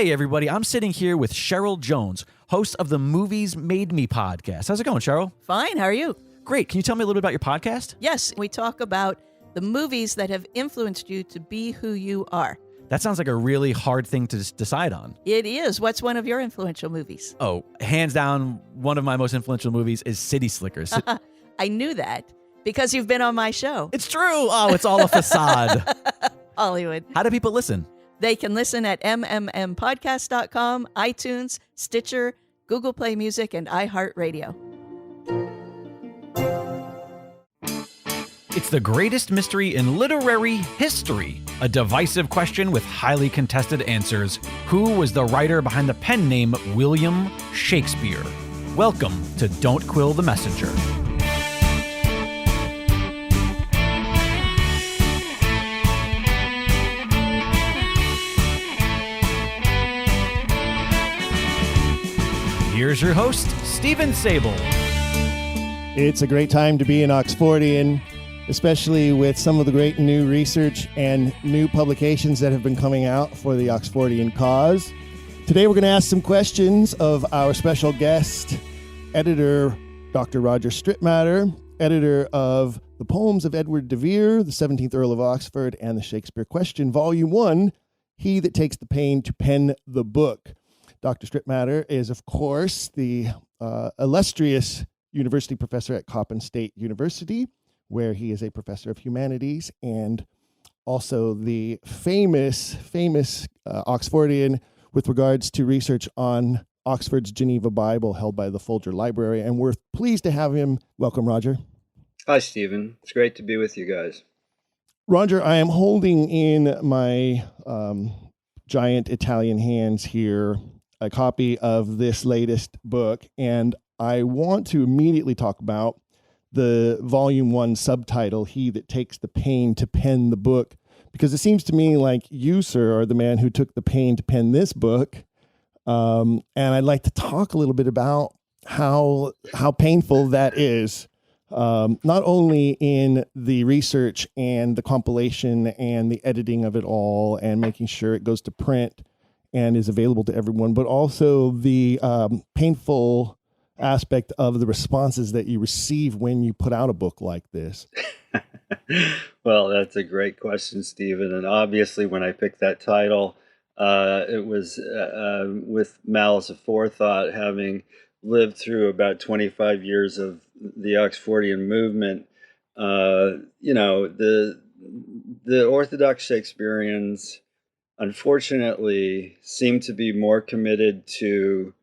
Hey, everybody. I'm sitting here with Cheryl Jones, host of the Movies Made Me podcast. How's it going, Cheryl? Fine. How are you? Great. Can you tell me a little bit about your podcast? Yes, we talk about the movies that have influenced you to be who you are. That sounds like a really hard thing to decide on. It is. What's one of your influential movies? Oh, hands down, one of my most influential movies is City Slickers. I knew that because you've been on my show. It's true. Oh, it's all a facade. Hollywood. How do people listen? They can listen at mmmpodcast.com, iTunes, Stitcher, Google Play Music, and iHeartRadio. It's the greatest mystery in literary history. A divisive question with highly contested answers. Who was the writer behind the pen name William Shakespeare? Welcome to Don't Quill the Messenger. Here's your host, Stephen Sable. It's a great time to be an Oxfordian, especially with some of the great new research and new publications that have been coming out for the Oxfordian cause. Today we're going to ask some questions of our special guest, editor Dr. Roger Stritmatter, editor of the Poems of Edward de Vere, the 17th Earl of Oxford, and the Shakespeare Question Volume I, He That Takes the Pain to Pen the Book. Dr. Stritmatter is, of course, the illustrious university professor at Coppin State University, where he is a professor of humanities, and also the famous Oxfordian with regards to research on Oxford's Geneva Bible held by the Folger Library. And we're pleased to have him. Welcome, Roger. Hi, Stephen. It's great to be with you guys. Roger, I am holding in my giant Italian hands here a copy of this latest book, and I want to immediately talk about the Volume 1 subtitle, He That Takes the Pain to Pen the Book, because it seems to me like you, sir, are the man who took the pain to pen this book, and I'd like to talk a little bit about how painful that is, not only in the research and the compilation and the editing of it all and making sure it goes to print and is available to everyone, but also the painful aspect of the responses that you receive when you put out a book like this. Well, that's a great question, Stephen. And obviously, when I picked that title, it was with malice aforethought, having lived through about 25 years of the Oxfordian movement. The Orthodox Shakespeareans, unfortunately, seem to be more committed to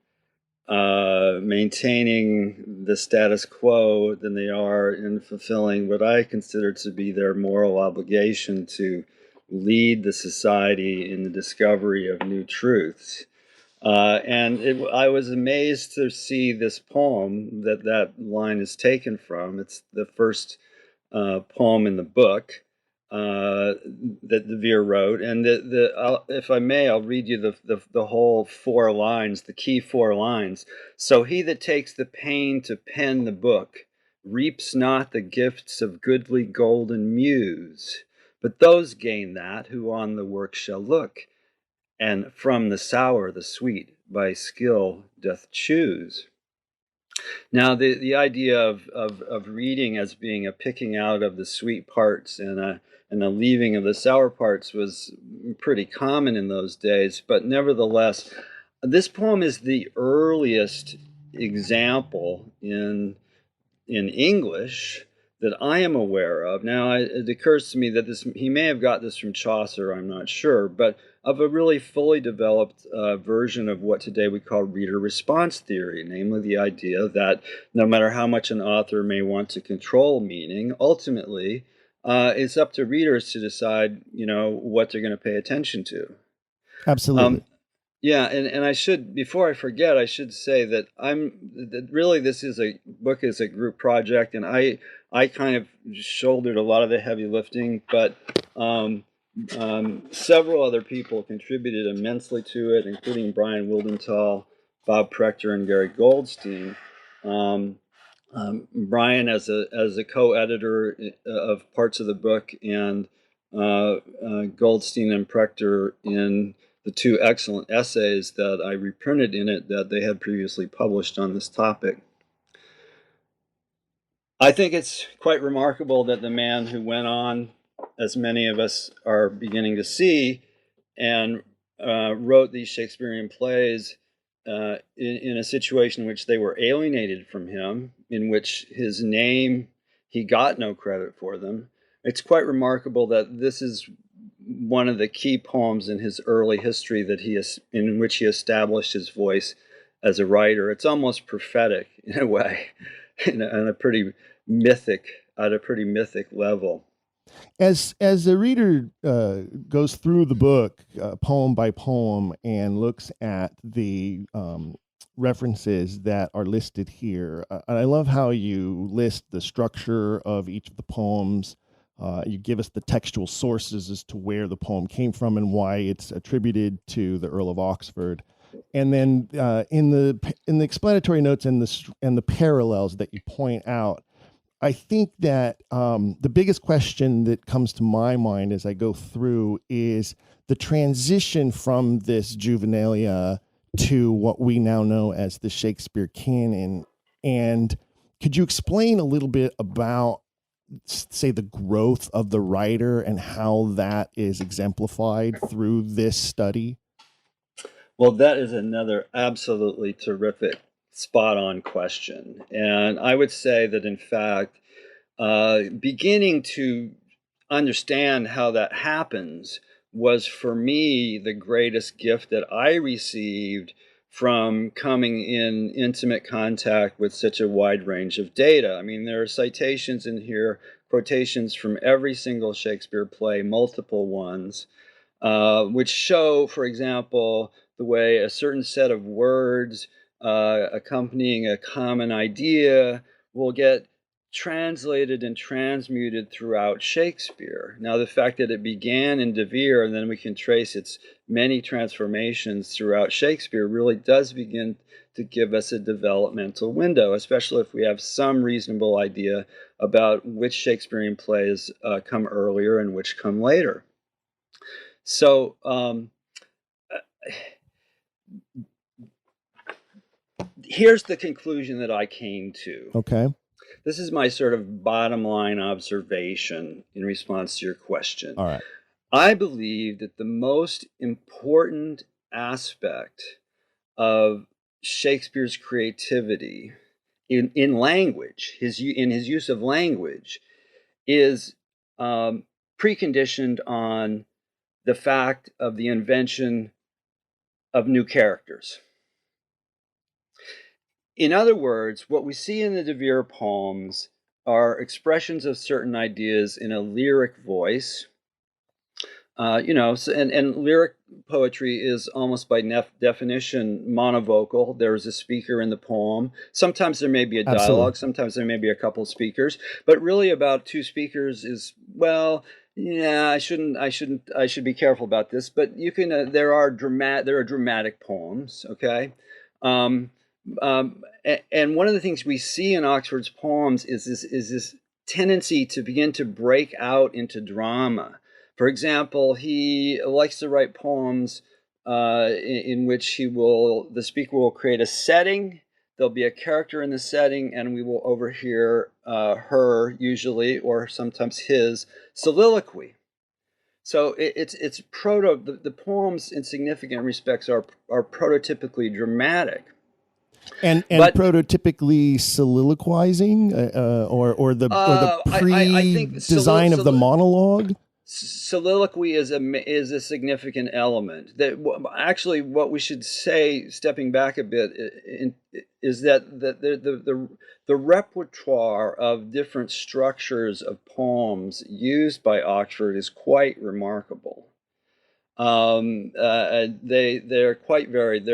maintaining the status quo than they are in fulfilling what I consider to be their moral obligation to lead the society in the discovery of new truths. I was amazed to see this poem that line is taken from. It's the first poem in the book that de Vere wrote, and if I may, I'll read you the whole 4 lines, the key 4 lines. So he that takes the pain to pen the book reaps not the gifts of goodly golden muse, but those gain that who on the work shall look, and from the sour the sweet by skill doth choose. Now, the idea of reading as being a picking out of the sweet parts and a leaving of the sour parts was pretty common in those days. But nevertheless, this poem is the earliest example in English that I am aware of. Now, it occurs to me that he may have got this from Chaucer, I'm not sure, but of a really fully developed version of what today we call reader response theory, namely the idea that no matter how much an author may want to control meaning, ultimately it's up to readers to decide, what they're going to pay attention to. Absolutely. Yeah, and I should, before I forget, I should say that really this is a book is a group project, and I kind of shouldered a lot of the heavy lifting, but several other people contributed immensely to it, including Brian Wildenthal, Bob Prechter, and Gary Goldstein. Brian as a co-editor of parts of the book, and Goldstein and Prechter in the two excellent essays that I reprinted in it that they had previously published on this topic. I think it's quite remarkable that the man who went on, as many of us are beginning to see, and wrote these Shakespearean plays in a situation in which they were alienated from him, in which his name, he got no credit for them. It's quite remarkable that this is one of the key poems in his early history in which he established his voice as a writer. It's almost prophetic in a way, at a pretty mythic level. As the reader goes through the book poem by poem and looks at the references that are listed here, I love how you list the structure of each of the poems. You give us the textual sources as to where the poem came from and why it's attributed to the Earl of Oxford. And then in the explanatory notes and the parallels that you point out, I think that the biggest question that comes to my mind as I go through is the transition from this juvenilia to what we now know as the Shakespeare canon. And could you explain a little bit about, say, the growth of the writer and how that is exemplified through this study? Well, that is another absolutely terrific, spot-on question. And I would say that, in fact, beginning to understand how that happens was, for me, the greatest gift that I received from coming in intimate contact with such a wide range of data. I mean, there are citations in here, quotations from every single Shakespeare play, multiple ones, which show, for example, the way a certain set of words accompanying a common idea will get translated and transmuted throughout Shakespeare. Now, the fact that it began in De Vere and then we can trace its many transformations throughout Shakespeare really does begin to give us a developmental window, especially if we have some reasonable idea about which Shakespearean plays come earlier and which come later. So, here's the conclusion that I came to. Okay. This is my sort of bottom line observation in response to your question. All right. I believe that the most important aspect of Shakespeare's creativity in language, in his use of language, is preconditioned on the fact of the invention of new characters. In other words, what we see in the De Vere poems are expressions of certain ideas in a lyric voice. And lyric poetry is almost by definition monovocal. There is a speaker in the poem. Sometimes there may be a dialogue. Absolutely. Sometimes there may be a couple of speakers. But really, about two speakers is, well, yeah, I should be careful about this. But you can. There are dramatic poems. Okay. And one of the things we see in Oxford's poems is this tendency to begin to break out into drama. For example, he likes to write poems in which the speaker will create a setting. There'll be a character in the setting, and we will overhear her, usually, or sometimes his, soliloquy. So the poems, in significant respects, are prototypically dramatic. And prototypically soliloquizing, or the pre-design of the monologue. Soliloquy is a significant element. That actually, what we should say, stepping back a bit, is that the repertoire of different structures of poems used by Oxford is quite remarkable. They're quite varied.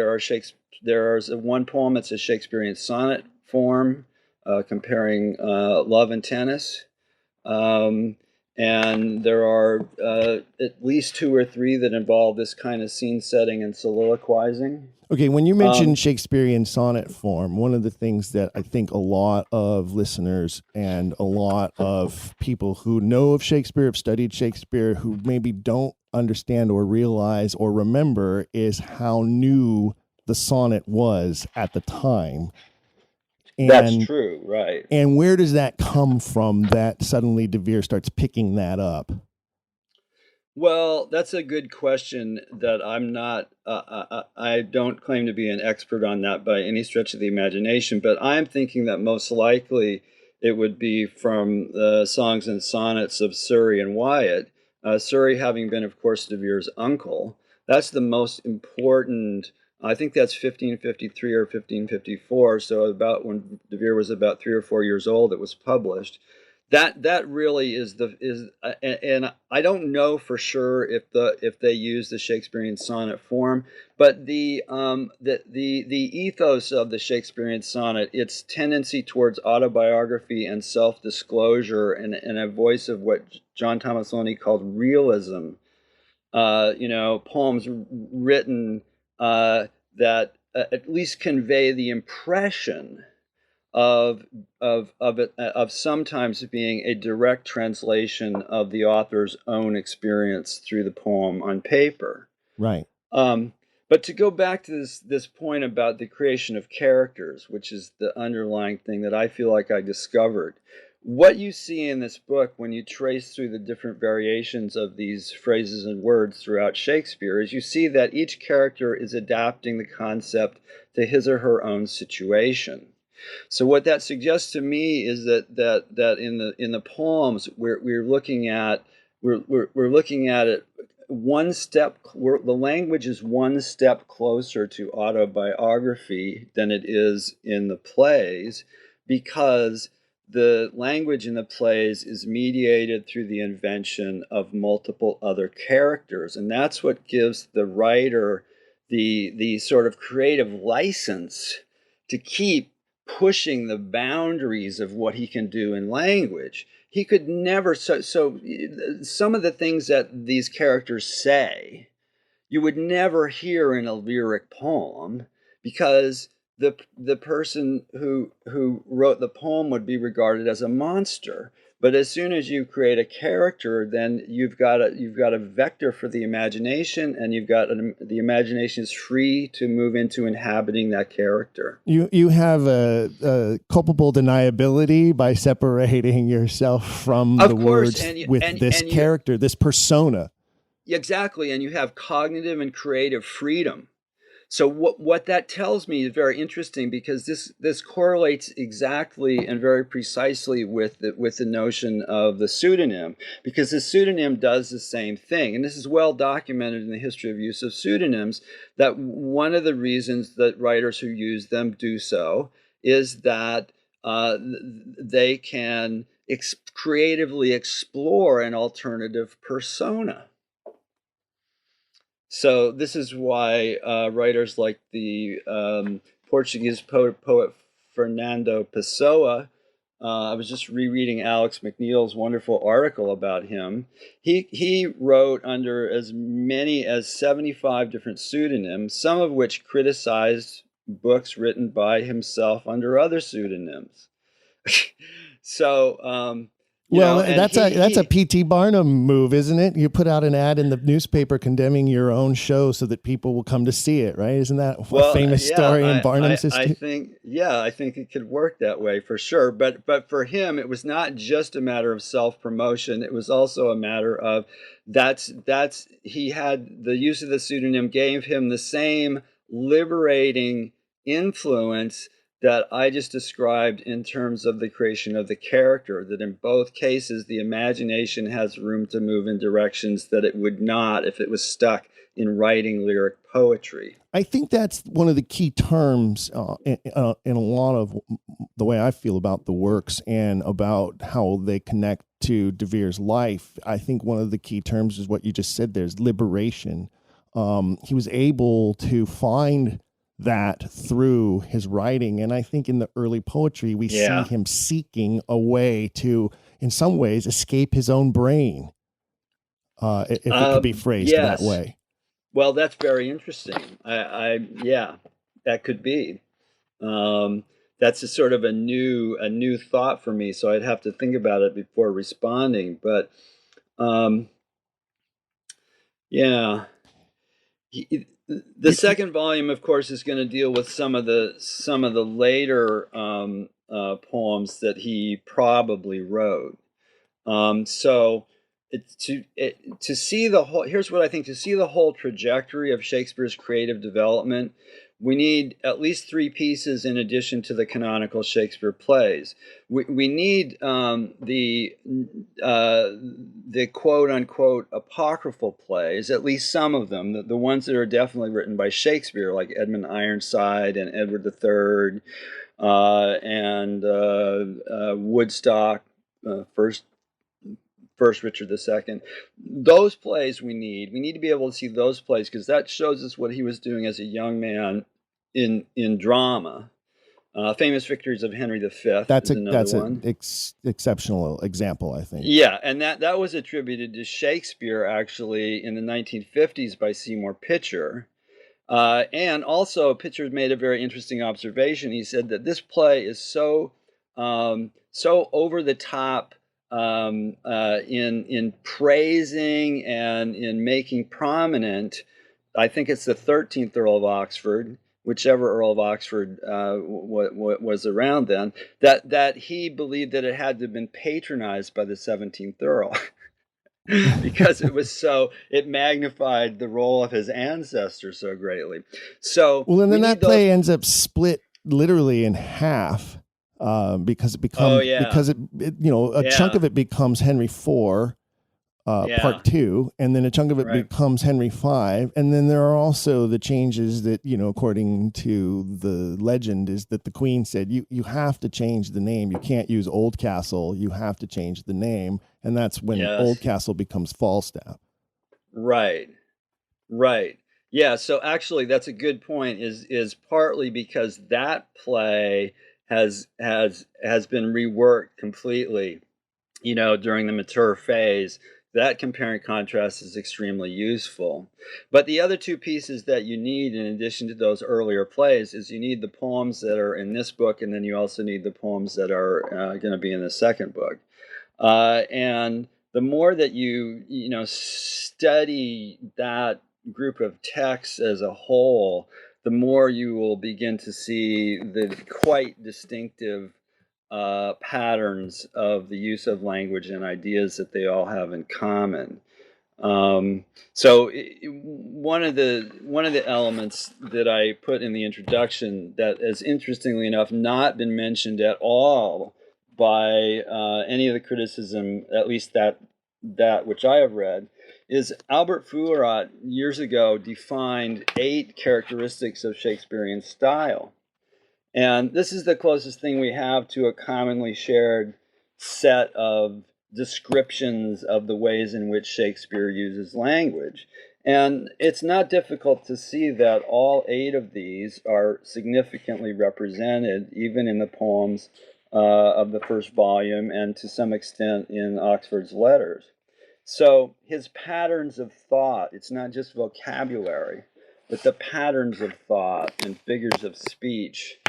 There's one poem that's a Shakespearean sonnet form, comparing love and tennis. And there are at least two or three that involve this kind of scene setting and soliloquizing. Okay, when you mentioned Shakespearean sonnet form, one of the things that I think a lot of listeners and a lot of people who know of Shakespeare, have studied Shakespeare, who maybe don't understand or realize or remember is how new the sonnet was at the time. And, that's true, right? And where does that come from that suddenly De Vere starts picking that up? Well, that's a good question that I'm not, I don't claim to be an expert on that by any stretch of the imagination, but I'm thinking that most likely it would be from the songs and sonnets of Surrey and Wyatt. Surrey having been, of course, De Vere's uncle. That's the most important, I think that's 1553 or 1554, so about when De Vere was about 3 or 4 years old, it was published. That really is and I don't know for sure if they use the Shakespearean sonnet form, but the ethos of the Shakespearean sonnet, its tendency towards autobiography and self-disclosure, and a voice of what John Thomas Loney called realism, poems written that at least convey the impression of sometimes being a direct translation of the author's own experience through the poem on paper. Right. But to go back to this point about the creation of characters, which is the underlying thing that I feel like I discovered, what you see in this book when you trace through the different variations of these phrases and words throughout Shakespeare is you see that each character is adapting the concept to his or her own situation. So what that suggests to me is that in the poems we're looking at it one step. The language is one step closer to autobiography than it is in the plays, because the language in the plays is mediated through the invention of multiple other characters, and that's what gives the writer the sort of creative license to keep pushing the boundaries of what he can do in language. He could never, so some of the things that these characters say, you would never hear in a lyric poem, because the person who wrote the poem would be regarded as a monster. But as soon as you create a character, then you've got a vector for the imagination, and the imagination is free to move into inhabiting that character. You have a culpable deniability by separating yourself from the words with this character, this persona. Exactly, and you have cognitive and creative freedom. So what that tells me is very interesting, because this correlates exactly and very precisely with the notion of the pseudonym, because the pseudonym does the same thing. And this is well documented in the history of use of pseudonyms, that one of the reasons that writers who use them do so is that they can creatively explore an alternative persona. So this is why writers like the Portuguese poet Fernando Pessoa, I was just rereading Alex McNeil's wonderful article about him. He wrote under as many as 75 different pseudonyms, some of which criticized books written by himself under other pseudonyms. So that's a P.T. Barnum move, isn't it? You put out an ad in the newspaper condemning your own show so that people will come to see it, right? Isn't that a famous story in Barnum's history? I think it could work that way for sure. But for him, it was not just a matter of self-promotion. It was also a matter of he had the use of the pseudonym gave him the same liberating influence that I just described in terms of the creation of the character, that in both cases, the imagination has room to move in directions that it would not if it was stuck in writing lyric poetry. I think that's one of the key terms in a lot of the way I feel about the works and about how they connect to De Vere's life. I think one of the key terms is what you just said, there's liberation. He was able to find that through his writing. And I think in the early poetry, we see him seeking a way to, in some ways, escape his own brain, if it could be phrased that way. Well, that's very interesting. That could be. That's a sort of a new thought for me. So I'd have to think about it before responding. But Yeah. The second volume, of course, is going to deal with some of the later poems that he probably wrote. So to see the whole, here's what I think: to see the whole trajectory of Shakespeare's creative development, we need at least three pieces in addition to the canonical Shakespeare plays. We need the quote unquote apocryphal plays, at least some of them, the ones that are definitely written by Shakespeare, like Edmund Ironside and Edward III, and Woodstock, first Richard II. Those plays we need. We need to be able to see those plays because that shows us what he was doing as a young man in drama. Famous Victories of Henry V That's is another one. an exceptional example, I think. Yeah, and that was attributed to Shakespeare actually in the 1950s by Seymour Pitcher. And also, Pitcher made a very interesting observation. He said that this play is so over the top in praising and in making prominent. I think it's the 13th Earl of Oxford, whichever Earl of Oxford was around then. That he believed that it had to have been patronized by the 17th Earl. Because it magnified the role of his ancestor so greatly. So well, and then that play ends up split literally in half because it becomes a chunk of it becomes Henry IV, Part 2, and then a chunk of it becomes Henry V, and then there are also the changes that according to the legend is that the Queen said you have to change the name. You can't use Oldcastle. You have to change the name. And that's when Oldcastle becomes Falstaff. Right. Yeah, so actually that's a good point, is partly because that play has been reworked completely, during the mature phase. That compare and contrast is extremely useful. But the other two pieces that you need in addition to those earlier plays is you need the poems that are in this book, and then you also need the poems that are going to be in the second book. And the more that you study that group of texts as a whole, the more you will begin to see the quite distinctive patterns of the use of language and ideas that they all have in common. So one of the elements that I put in the introduction that has, interestingly enough, not been mentioned at all by any of the criticism, at least that which I have read, is Albert Fourat years ago defined 8 characteristics of Shakespearean style. And this is the closest thing we have to a commonly shared set of descriptions of the ways in which Shakespeare uses language. And it's not difficult to see that all 8 of these are significantly represented, even in the poems of the first volume and to some extent in Oxford's letters. So his patterns of thought, it's not just vocabulary, but the patterns of thought and figures of speech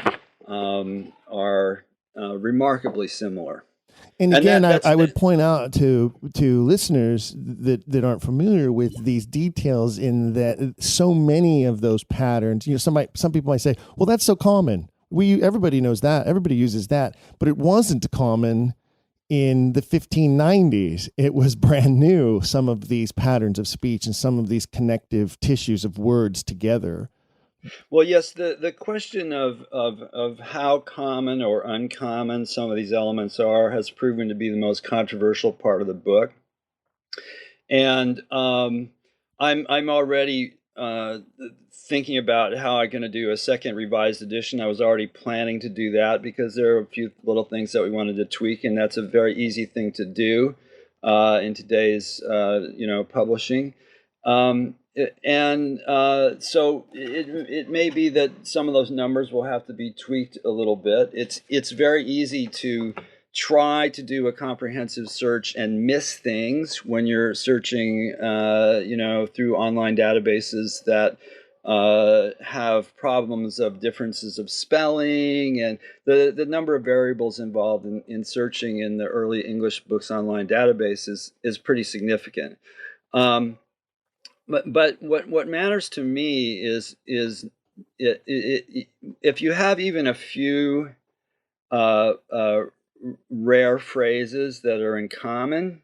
are remarkably similar. And again, I would point out to listeners that aren't familiar with these details in that so many of those patterns, some people might say, well, that's so common. Everybody knows that. Everybody uses that. But it wasn't common in the 1590s. It was brand new, some of these patterns of speech and some of these connective tissues of words together. Well, yes, the question of how common or uncommon some of these elements are has proven to be the most controversial part of the book. And I'm already thinking about how I'm going to do a second revised edition. I was already planning to do that because there are a few little things that we wanted to tweak, and that's a very easy thing to do in today's publishing. So it may be that some of those numbers will have to be tweaked a little bit. It's very easy to try to do a comprehensive search and miss things when you're searching, through online databases that have problems of differences of spelling, and the number of variables involved in searching in the early English books online databases is pretty significant. but what matters to me is if you have even a few uh, uh, rare phrases that are in common,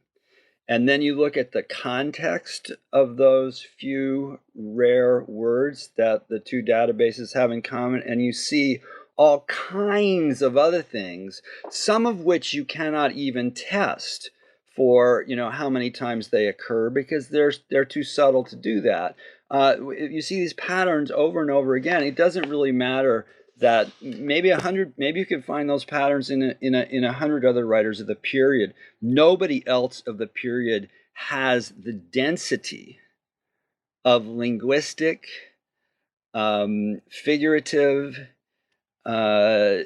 and then you look at the context of those few rare words that the two databases have in common, and you see all kinds of other things, some of which you cannot even test for, how many times they occur, because they're too subtle to do that. If you see these patterns over and over again, it doesn't really matter that maybe you can find those patterns in 100 other writers of the period. Nobody else of the period has the density of linguistic, figurative, and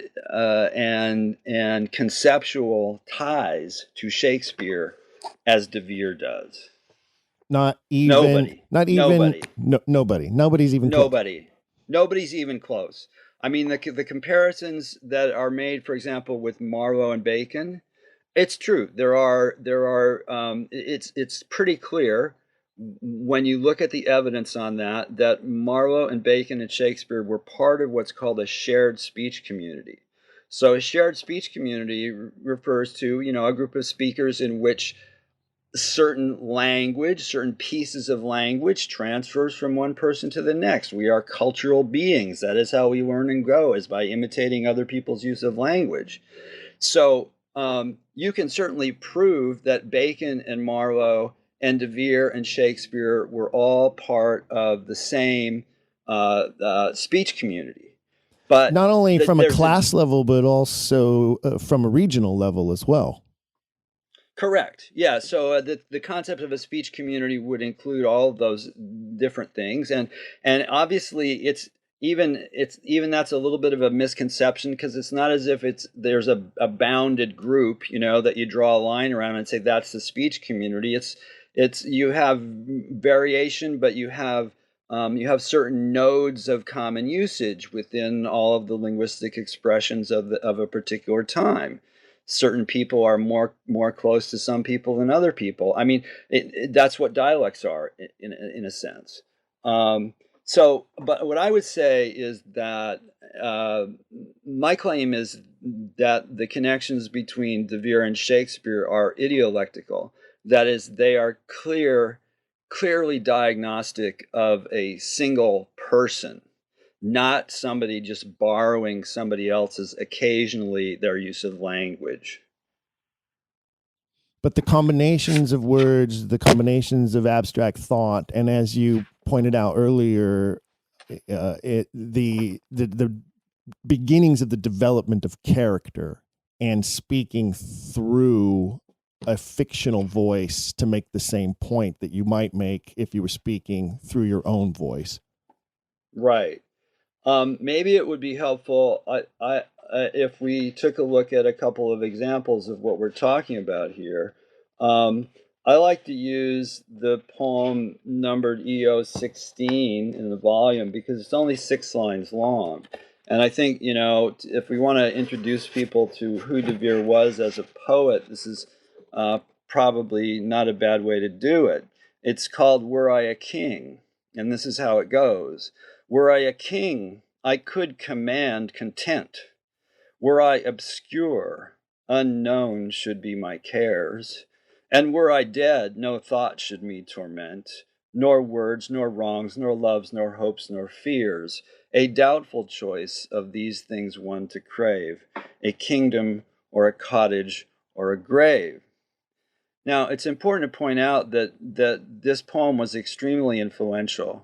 conceptual ties to Shakespeare as De Vere does. Nobody. Nobody's even close. Nobody's even close. I mean, the comparisons that are made, for example, with Marlowe and Bacon, it's true. It's pretty clear when you look at the evidence on that Marlowe and Bacon and Shakespeare were part of what's called a shared speech community. So a shared speech community refers to, a group of speakers in which certain pieces of language transfers from one person to the next. We are cultural beings. That is how we learn and grow, is by imitating other people's use of language. So you can certainly prove that Bacon and Marlowe and De Vere and Shakespeare were all part of the same speech community. But not only from a class level, but also from a regional level as well. Correct. Yeah. So the concept of a speech community would include all of those different things, and obviously even that's a little bit of a misconception, because it's not as if there's a bounded group, that you draw a line around and say that's the speech community. It's you have variation, but you have certain nodes of common usage within all of the linguistic expressions of a particular time. Certain people are more close to some people than other people. I mean, that's what dialects are in a sense. But what I would say is that my claim is that the connections between De Vere and Shakespeare are idiolectical. That is, they are clearly diagnostic of a single person, not somebody just borrowing somebody else's, occasionally, their use of language. But the combinations of words, the combinations of abstract thought, and as you pointed out earlier, the beginnings of the development of character and speaking through a fictional voice to make the same point that you might make if you were speaking through your own voice. Right. Maybe it would be helpful if we took a look at a couple of examples of what we're talking about here. I like to use the poem numbered EO 16 in the volume because it's only 6 lines long. And I think, if we want to introduce people to who De Vere was as a poet, this is probably not a bad way to do it. It's called Were I a King, and this is how it goes. Were I a king, I could command content. Were I obscure, unknown should be my cares. And were I dead, no thought should me torment, nor words, nor wrongs, nor loves, nor hopes, nor fears. A doubtful choice of these things one to crave, a kingdom or a cottage or a grave. Now, it's important to point out that this poem was extremely influential.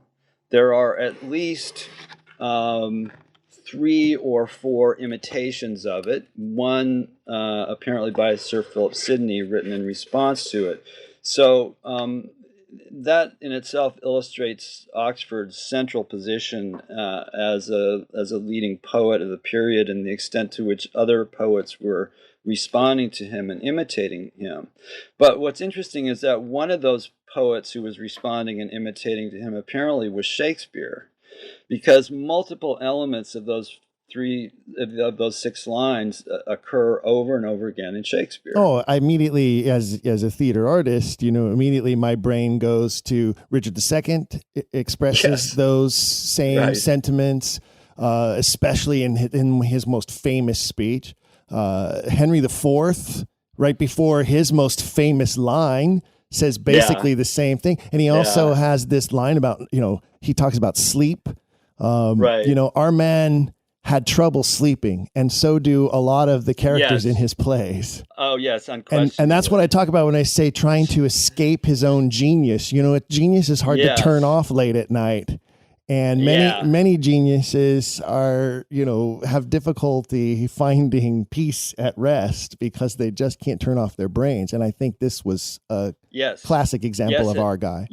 There are at least 3 or 4 imitations of it, one apparently by Sir Philip Sidney, written in response to it. So that in itself illustrates Oxford's central position as a leading poet of the period, and the extent to which other poets were responding to him and imitating him. But what's interesting is that one of those poets who was responding and imitating to him apparently was Shakespeare, because multiple elements of those three of those 6 lines occur over and over again in Shakespeare. Oh, I immediately, as a theater artist, immediately my brain goes to Richard II, expresses Yes. those same sentiments, especially in his most famous speech. Henry IV, right before his most famous line, says basically the same thing. And he also has this line about, he talks about sleep. Our man had trouble sleeping, and so do a lot of the characters in his plays. Oh, yes, unquestionably. And that's what I talk about when I say trying to escape his own genius. Genius is hard to turn off late at night. And many geniuses are, have difficulty finding peace at rest because they just can't turn off their brains. And I think this was a classic example of our guy.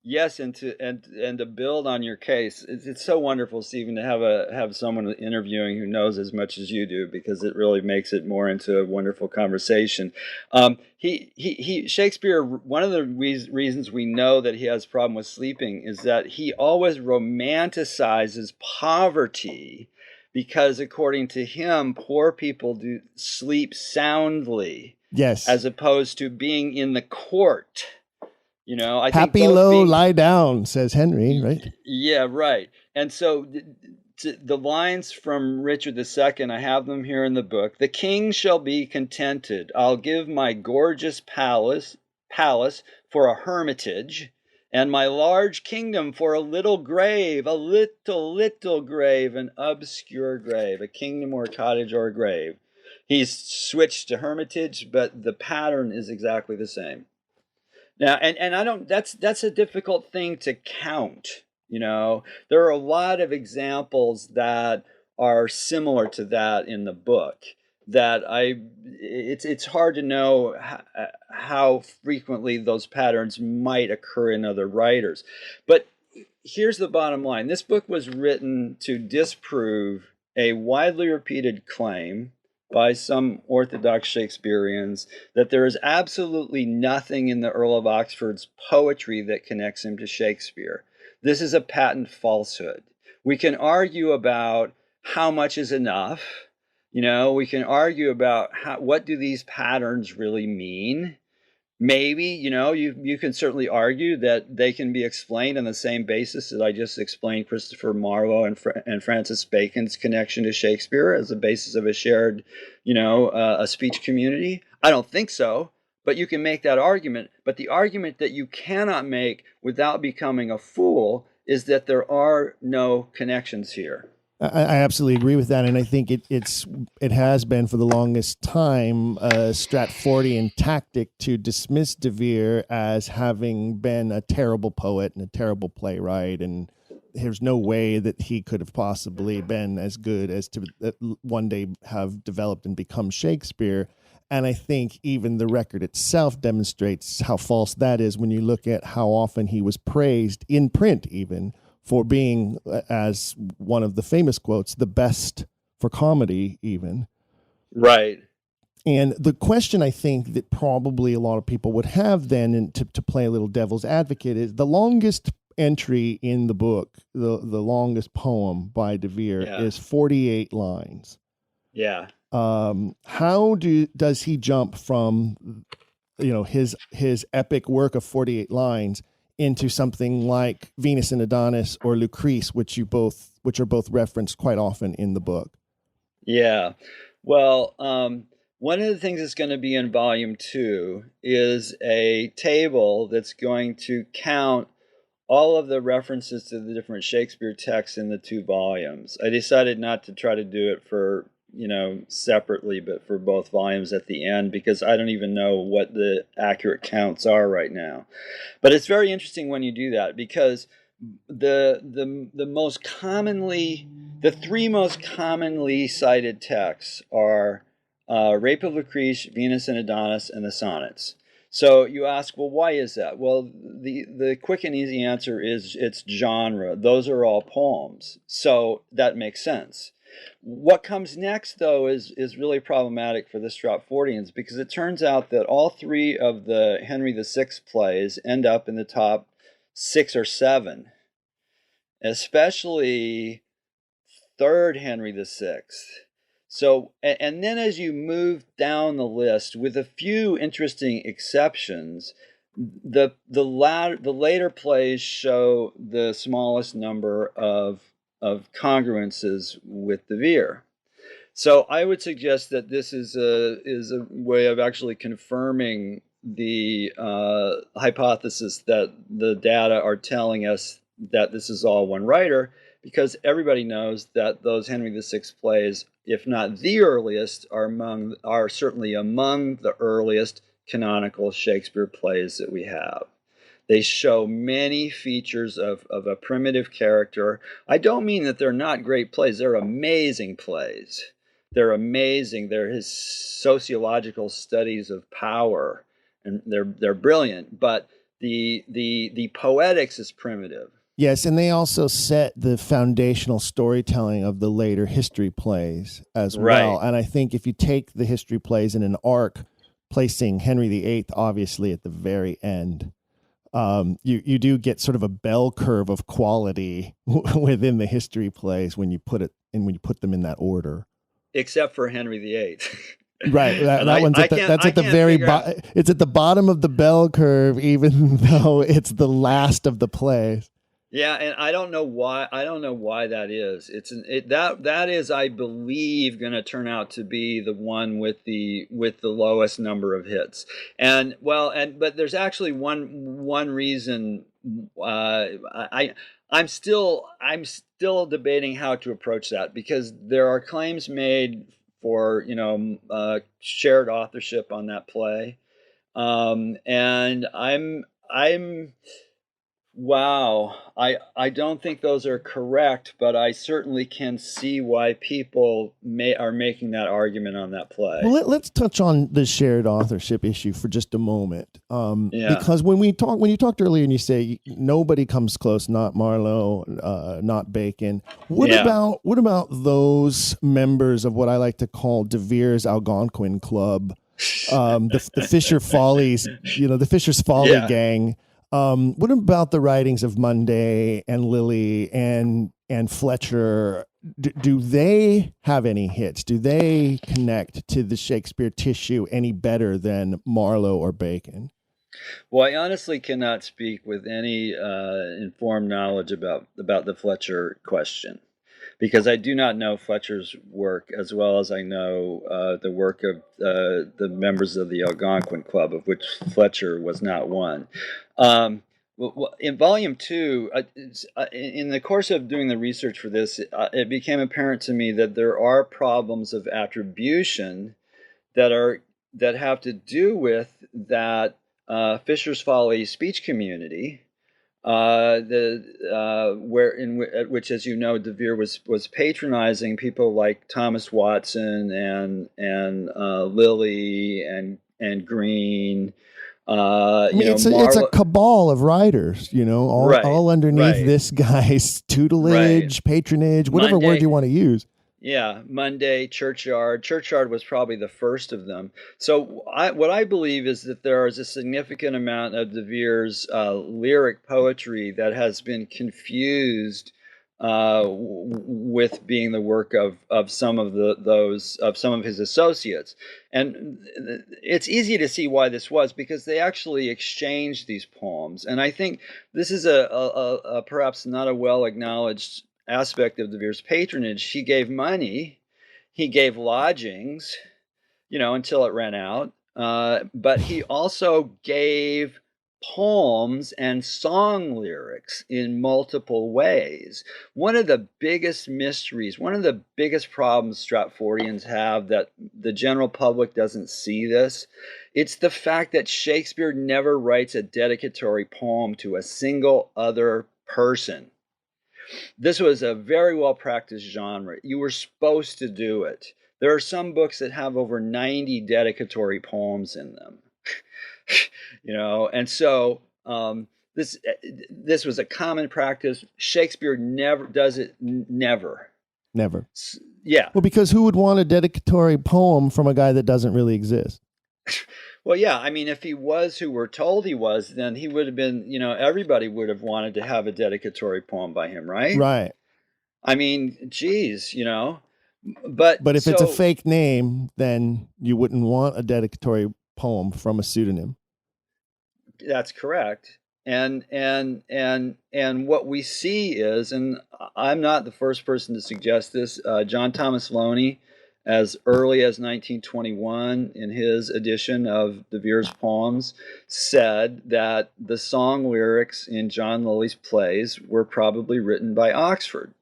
Yes, and to build on your case, it's so wonderful, Stephen, to have someone interviewing who knows as much as you do, because it really makes it more into a wonderful conversation. Shakespeare, one of the reasons we know that he has a problem with sleeping is that he always romanticizes poverty, because according to him, poor people do sleep soundly. Yes, as opposed to being in the court. I happy think low, lie down, says Henry, right? Yeah, right. And so the lines from Richard II, I have them here in the book. The king shall be contented. I'll give my gorgeous palace for a hermitage, and my large kingdom for a little grave, a little grave, an obscure grave, a kingdom or a cottage or a grave. He's switched to hermitage, but the pattern is exactly the same. Now, and I don't, that's a difficult thing to count. There are a lot of examples that are similar to that in the book that it's hard to know how frequently those patterns might occur in other writers. But here's the bottom line. This book was written to disprove a widely repeated claim by some Orthodox Shakespeareans that there is absolutely nothing in the Earl of Oxford's poetry that connects him to Shakespeare. This is a patent falsehood. We can argue about how much is enough. We can argue about what do these patterns really mean. Maybe, you can certainly argue that they can be explained on the same basis that I just explained Christopher Marlowe and Francis Bacon's connection to Shakespeare as the basis of a shared, a speech community. I don't think so, but you can make that argument. But the argument that you cannot make without becoming a fool is that there are no connections here. I absolutely agree with that, and I think it has been for the longest time a Stratfordian tactic to dismiss De Vere as having been a terrible poet and a terrible playwright, and there's no way that he could have possibly been as good as to one day have developed and become Shakespeare. And I think even the record itself demonstrates how false that is when you look at how often he was praised in print, even for being, as one of the famous quotes, the best for comedy even. Right. And the question I think that probably a lot of people would have then, and to play a little devil's advocate, is the longest entry in the book, the longest poem by De Vere is 48 lines. Yeah. How does he jump from, his epic work of 48 lines into something like Venus and Adonis or Lucrece, which are both referenced quite often in the book? Yeah. Well, one of the things that's going to be in volume 2 is a table that's going to count all of the references to the different Shakespeare texts in the 2 volumes. I decided not to try to do it for, separately, but for both volumes at the end, because I don't even know what the accurate counts are right now. But it's very interesting when you do that, because the 3 most commonly cited texts are Rape of Lucrece, Venus and Adonis, and the Sonnets. So you ask, well, why is that? Well, the quick and easy answer is it's genre. Those are all poems. So that makes sense. What comes next, though, is really problematic for the Stratfordians, because it turns out that all 3 of the Henry VI plays end up in the top 6 or 7, especially third Henry VI. So, and then as you move down the list, with a few interesting exceptions, the later plays show the smallest number of congruences with De Vere. So I would suggest that this is a way of actually confirming the hypothesis that the data are telling us that this is all one writer, because everybody knows that those Henry VI plays, if not the earliest, are certainly among the earliest canonical Shakespeare plays that we have. They show many features of a primitive character. I don't mean that they're not great plays. They're amazing plays. They're amazing. They're his sociological studies of power, and they're brilliant. But the poetics is primitive. Yes, and they also set the foundational storytelling of the later history plays as well. And I think if you take the history plays in an arc, placing Henry VIII obviously at the very end, you do get sort of a bell curve of quality within the history plays when you put them in that order. Except for Henry VIII. Right, that one's at the very bottom. It's at the bottom of the bell curve, even though it's the last of the plays. Yeah, and I don't know why. That is. That is, I believe, going to turn out to be the one with the lowest number of hits. But there's actually one reason. I'm still debating how to approach that, because there are claims made for shared authorship on that play, and I'm. Wow, I don't think those are correct, but I certainly can see why people are making that argument on that play. Well, let's touch on the shared authorship issue for just a moment, because when you talked earlier and you say nobody comes close, not Marlowe, not Bacon. What about those members of what I like to call De Vere's Algonquin Club, the Fisher Follies, the Fisher's Folly gang? What about the writings of Munday and Lilly and Fletcher? Do they have any hits? Do they connect to the Shakespeare tissue any better than Marlowe or Bacon? Well, I honestly cannot speak with any informed knowledge about the Fletcher question, because I do not know Fletcher's work as well as I know the work of the members of the Algonquin Club, of which Fletcher was not one. In Volume 2, in the course of doing the research for this, it became apparent to me that there are problems of attribution that have to do with that Fisher's Folly speech community, at which, as you know, De Vere was patronizing people like Thomas Watson and Lilly and Green. It's a cabal of writers, all underneath this guy's tutelage, patronage, whatever word you want to use. Yeah, Munday, Churchyard. Churchyard was probably the first of them. So what I believe is that there is a significant amount of De Vere's lyric poetry that has been confused with being the work of some of his associates. And it's easy to see why this was, because they actually exchanged these poems. And I think this is a perhaps not a well acknowledged aspect of De Vere's patronage. He gave money, he gave lodgings, until it ran out. But he also gave poems and song lyrics in multiple ways. One of the biggest mysteries, one of the biggest problems Stratfordians have, that the general public doesn't see this, it's the fact that Shakespeare never writes a dedicatory poem to a single other person. This was a very well practiced genre. You were supposed to do it. There are some books that have over 90 dedicatory poems in them. And so this was a common practice. Shakespeare never does it. Never. Yeah. Well, because who would want a dedicatory poem from a guy that doesn't really exist? Well, yeah. I mean, if he was who we're told he was, then he would have been, everybody would have wanted to have a dedicatory poem by him, right? Right. I mean, geez, but But if it's a so fake name, then you wouldn't want a dedicatory poem from a pseudonym. that's correct. And what we see is, and I'm not the first person to suggest this. John Thomas Loney, as early as 1921, in his edition of De Vere's poems, said that the song lyrics in John Lyly's plays were probably written by Oxford.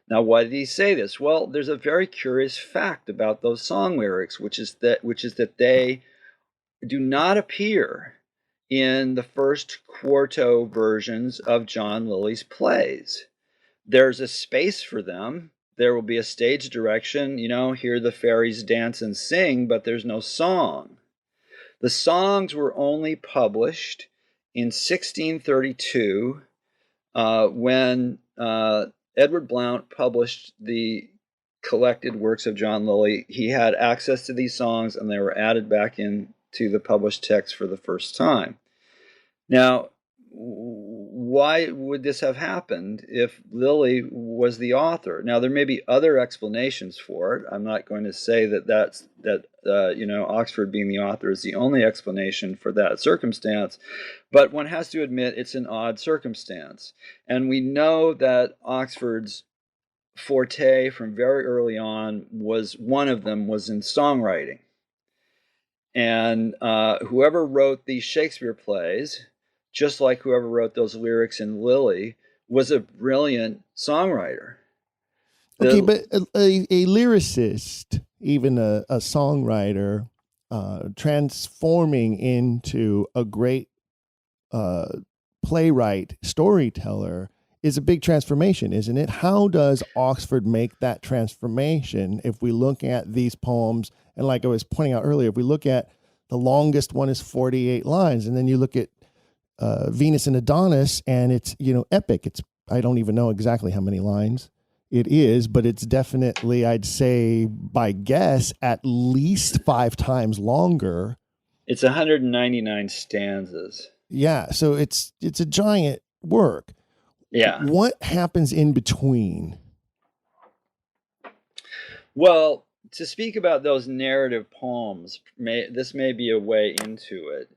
Now, why did he say this? Well, there's a very curious fact about those song lyrics, which is that they do not appear in the first quarto versions of John Lyly's plays. There's a space for them. There will be a stage direction, hear the fairies dance and sing, but there's no song. The songs were only published in 1632 when Edward Blount published the collected works of John Lyly. He had access to these songs, and they were added back into the published text for the first time. Now, why would this have happened if Lyly was the author? Now, there may be other explanations for it. I'm not going to say that Oxford being the author is the only explanation for that circumstance, but one has to admit it's an odd circumstance. And we know that Oxford's forte from very early on was in songwriting. And whoever wrote these Shakespeare plays, just like whoever wrote those lyrics in Lyly, was a brilliant songwriter. Okay, but a lyricist, even a songwriter, transforming into a great playwright, storyteller, is a big transformation, isn't it? How does Oxford make that transformation if we look at these poems? And like I was pointing out earlier, if we look at the longest one is 48 lines, and then you look at Venus and Adonis, and it's, epic. I don't even know exactly how many lines it is, but it's definitely, I'd say by guess, at least 5 times longer. It's 199 stanzas. Yeah, so it's a giant work. Yeah. What happens in between? Well, to speak about those narrative poems, this may be a way into it.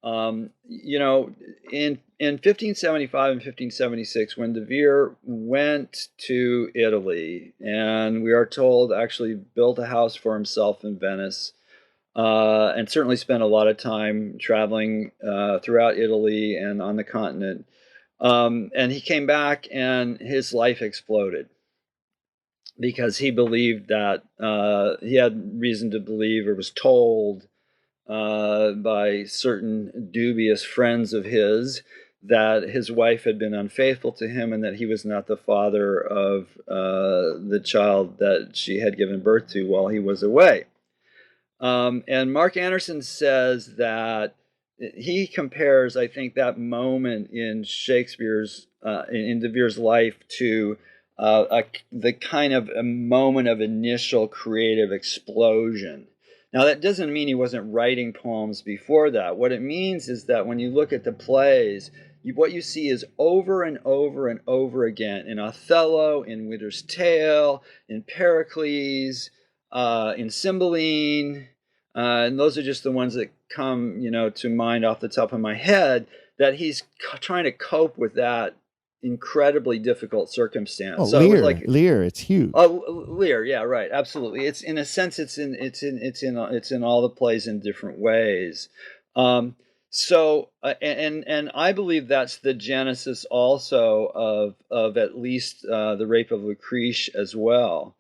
In 1575 and 1576, when De Vere went to Italy, and we are told actually built a house for himself in Venice, and certainly spent a lot of time traveling throughout Italy and on the continent. And he came back, and his life exploded because he believed that he had reason to believe, or was told by certain dubious friends of his, that his wife had been unfaithful to him and that he was not the father of the child that she had given birth to while he was away. And Mark Anderson says that he compares, I think, that moment in Shakespeare's, in De Vere's life to the kind of a moment of initial creative explosion. Now, that doesn't mean he wasn't writing poems before that. What it means is that when you look at the plays, what you see is over and over and over again in Othello, in Winter's Tale, in Pericles, in Cymbeline, and those are just the ones that come, to mind off the top of my head, that he's trying to cope with that incredibly difficult circumstance. Oh, so Lear, it's huge. Oh, Lear, yeah, right, absolutely. It's in a sense, it's in all the plays in different ways. So I believe that's the genesis also of at least the Rape of Lucrece as well.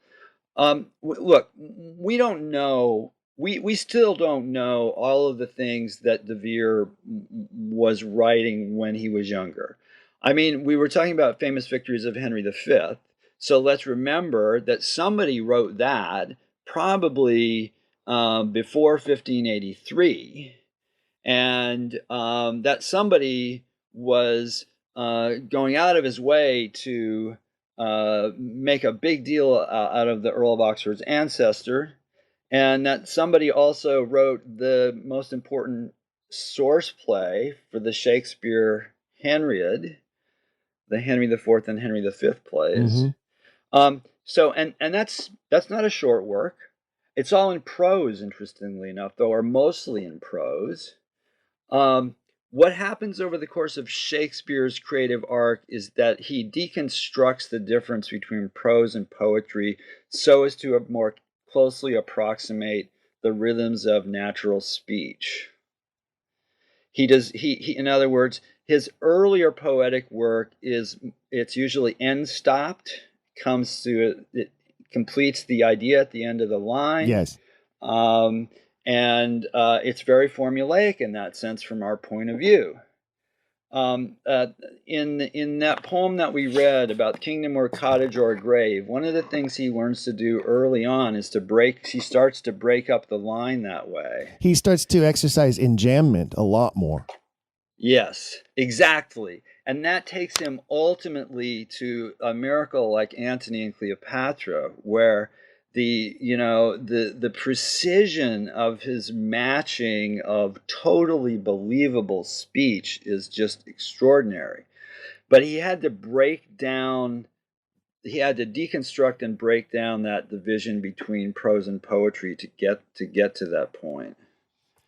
Look, we don't know. We still don't know all of the things that De Vere was writing when he was younger. I mean, we were talking about famous victories of Henry V. So let's remember that somebody wrote that probably before 1583, and that somebody was going out of his way to make a big deal out of the Earl of Oxford's ancestor, and that somebody also wrote the most important source play for the Shakespeare Henriad, the Henry IV and Henry V plays. So that's not a short work. It's all in prose, interestingly enough, though, or mostly in prose. What happens over the course of Shakespeare's creative arc is that he deconstructs the difference between prose and poetry so as to more closely approximate the rhythms of natural speech. He in other words, his earlier poetic work it's usually end stopped, it completes the idea at the end of the line. Yes. And it's very formulaic in that sense from our point of view. In that poem that we read about kingdom or cottage or grave, one of the things he learns to do early on is he starts to break up the line that way. He starts to exercise enjambment a lot more. Yes, exactly. And that takes him ultimately to a miracle like Antony and Cleopatra, where the precision of his matching of totally believable speech is just extraordinary. But he had to deconstruct and break down that division between prose and poetry to get to that point.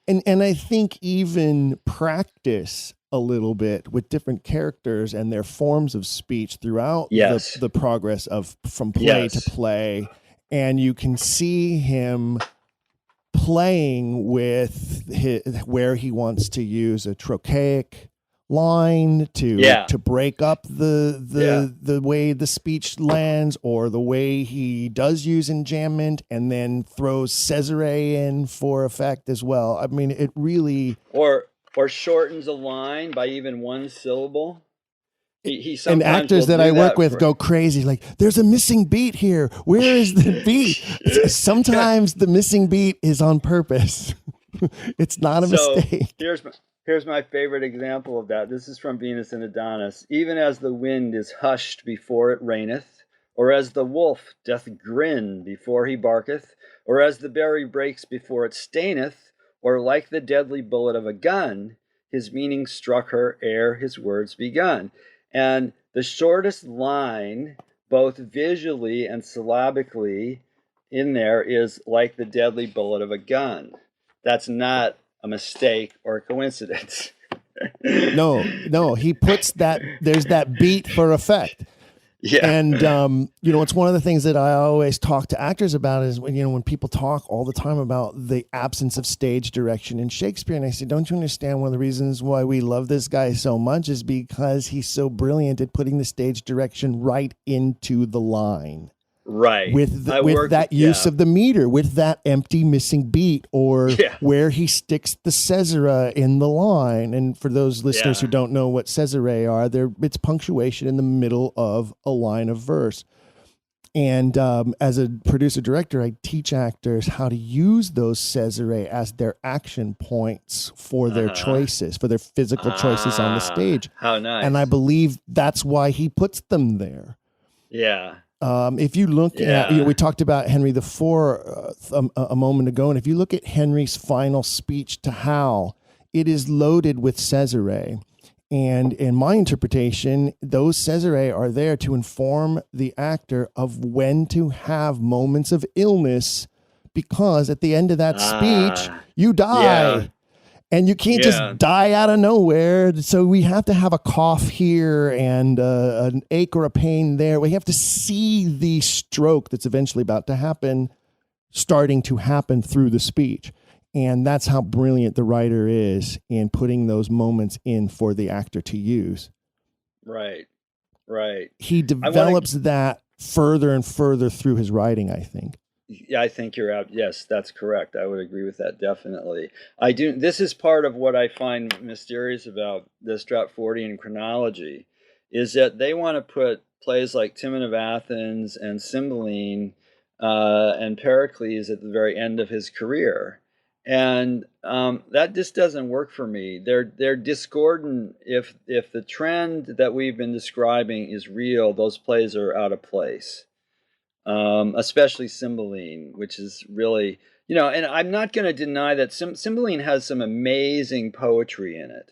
And I think even practice a little bit with different characters and their forms of speech throughout the progress of from play to play. And you can see him playing with where he wants to use a trochaic line to break up the way the speech lands, or the way he does use enjambment and then throws Caesare in for effect as well. I mean, it really or shortens a line by even one syllable. He and actors that I work with go crazy. Like, there's a missing beat here. Where is the beat? Sometimes the missing beat is on purpose. It's not a mistake. Here's my favorite example of that. This is from Venus and Adonis. Even as the wind is hushed before it raineth, or as the wolf doth grin before he barketh, or as the berry breaks before it staineth, or like the deadly bullet of a gun, his meaning struck her ere his words begun. And the shortest line, both visually and syllabically, in there is like the deadly bullet of a gun. That's not a mistake or a coincidence. No, he puts there's that beat for effect. Yeah. And, it's one of the things that I always talk to actors about is when people talk all the time about the absence of stage direction in Shakespeare. And I say, don't you understand one of the reasons why we love this guy so much is because he's so brilliant at putting the stage direction right into the line. Right. With that use of the meter, with that empty missing beat, or where he sticks the caesura in the line. And for those listeners who don't know what caesurae are, it's punctuation in the middle of a line of verse. And as a producer director, I teach actors how to use those caesurae as their action points for their choices, for their physical choices on the stage. How nice. And I believe that's why he puts them there. Yeah. If you look at, we talked about Henry IV a moment ago, and if you look at Henry's final speech to Hal, it is loaded with caesurae. And in my interpretation, those caesurae are there to inform the actor of when to have moments of illness, because at the end of that speech, you die. Yeah. And you can't just die out of nowhere. So we have to have a cough here and an ache or a pain there. We have to see the stroke that's eventually about to happen, starting to happen through the speech. And that's how brilliant the writer is in putting those moments in for the actor to use. Right. He develops that further and further through his writing, I think. Yeah, I think you're out. Yes, that's correct. I would agree with that definitely. I do. This is part of what I find mysterious about the Stratfordian chronology, is that they want to put plays like Timon of Athens and Cymbeline and Pericles at the very end of his career, and that just doesn't work for me. They're discordant. If the trend that we've been describing is real, those plays are out of place. Especially Cymbeline, which is really, and I'm not going to deny that Cymbeline has some amazing poetry in it.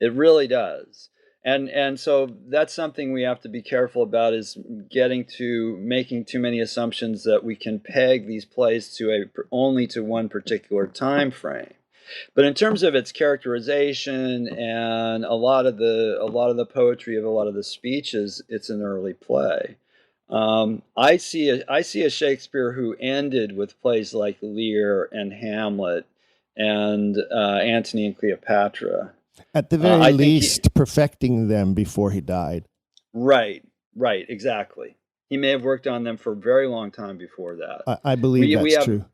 It really does. And so that's something we have to be careful about, is making too many assumptions that we can peg these plays to only to one particular time frame. But in terms of its characterization and a lot of the poetry of a lot of the speeches, it's an early play. I see a Shakespeare who ended with plays like Lear and Hamlet and Antony and Cleopatra. At the very least, perfecting them before he died. Right, exactly. He may have worked on them for a very long time before that. I believe that's true.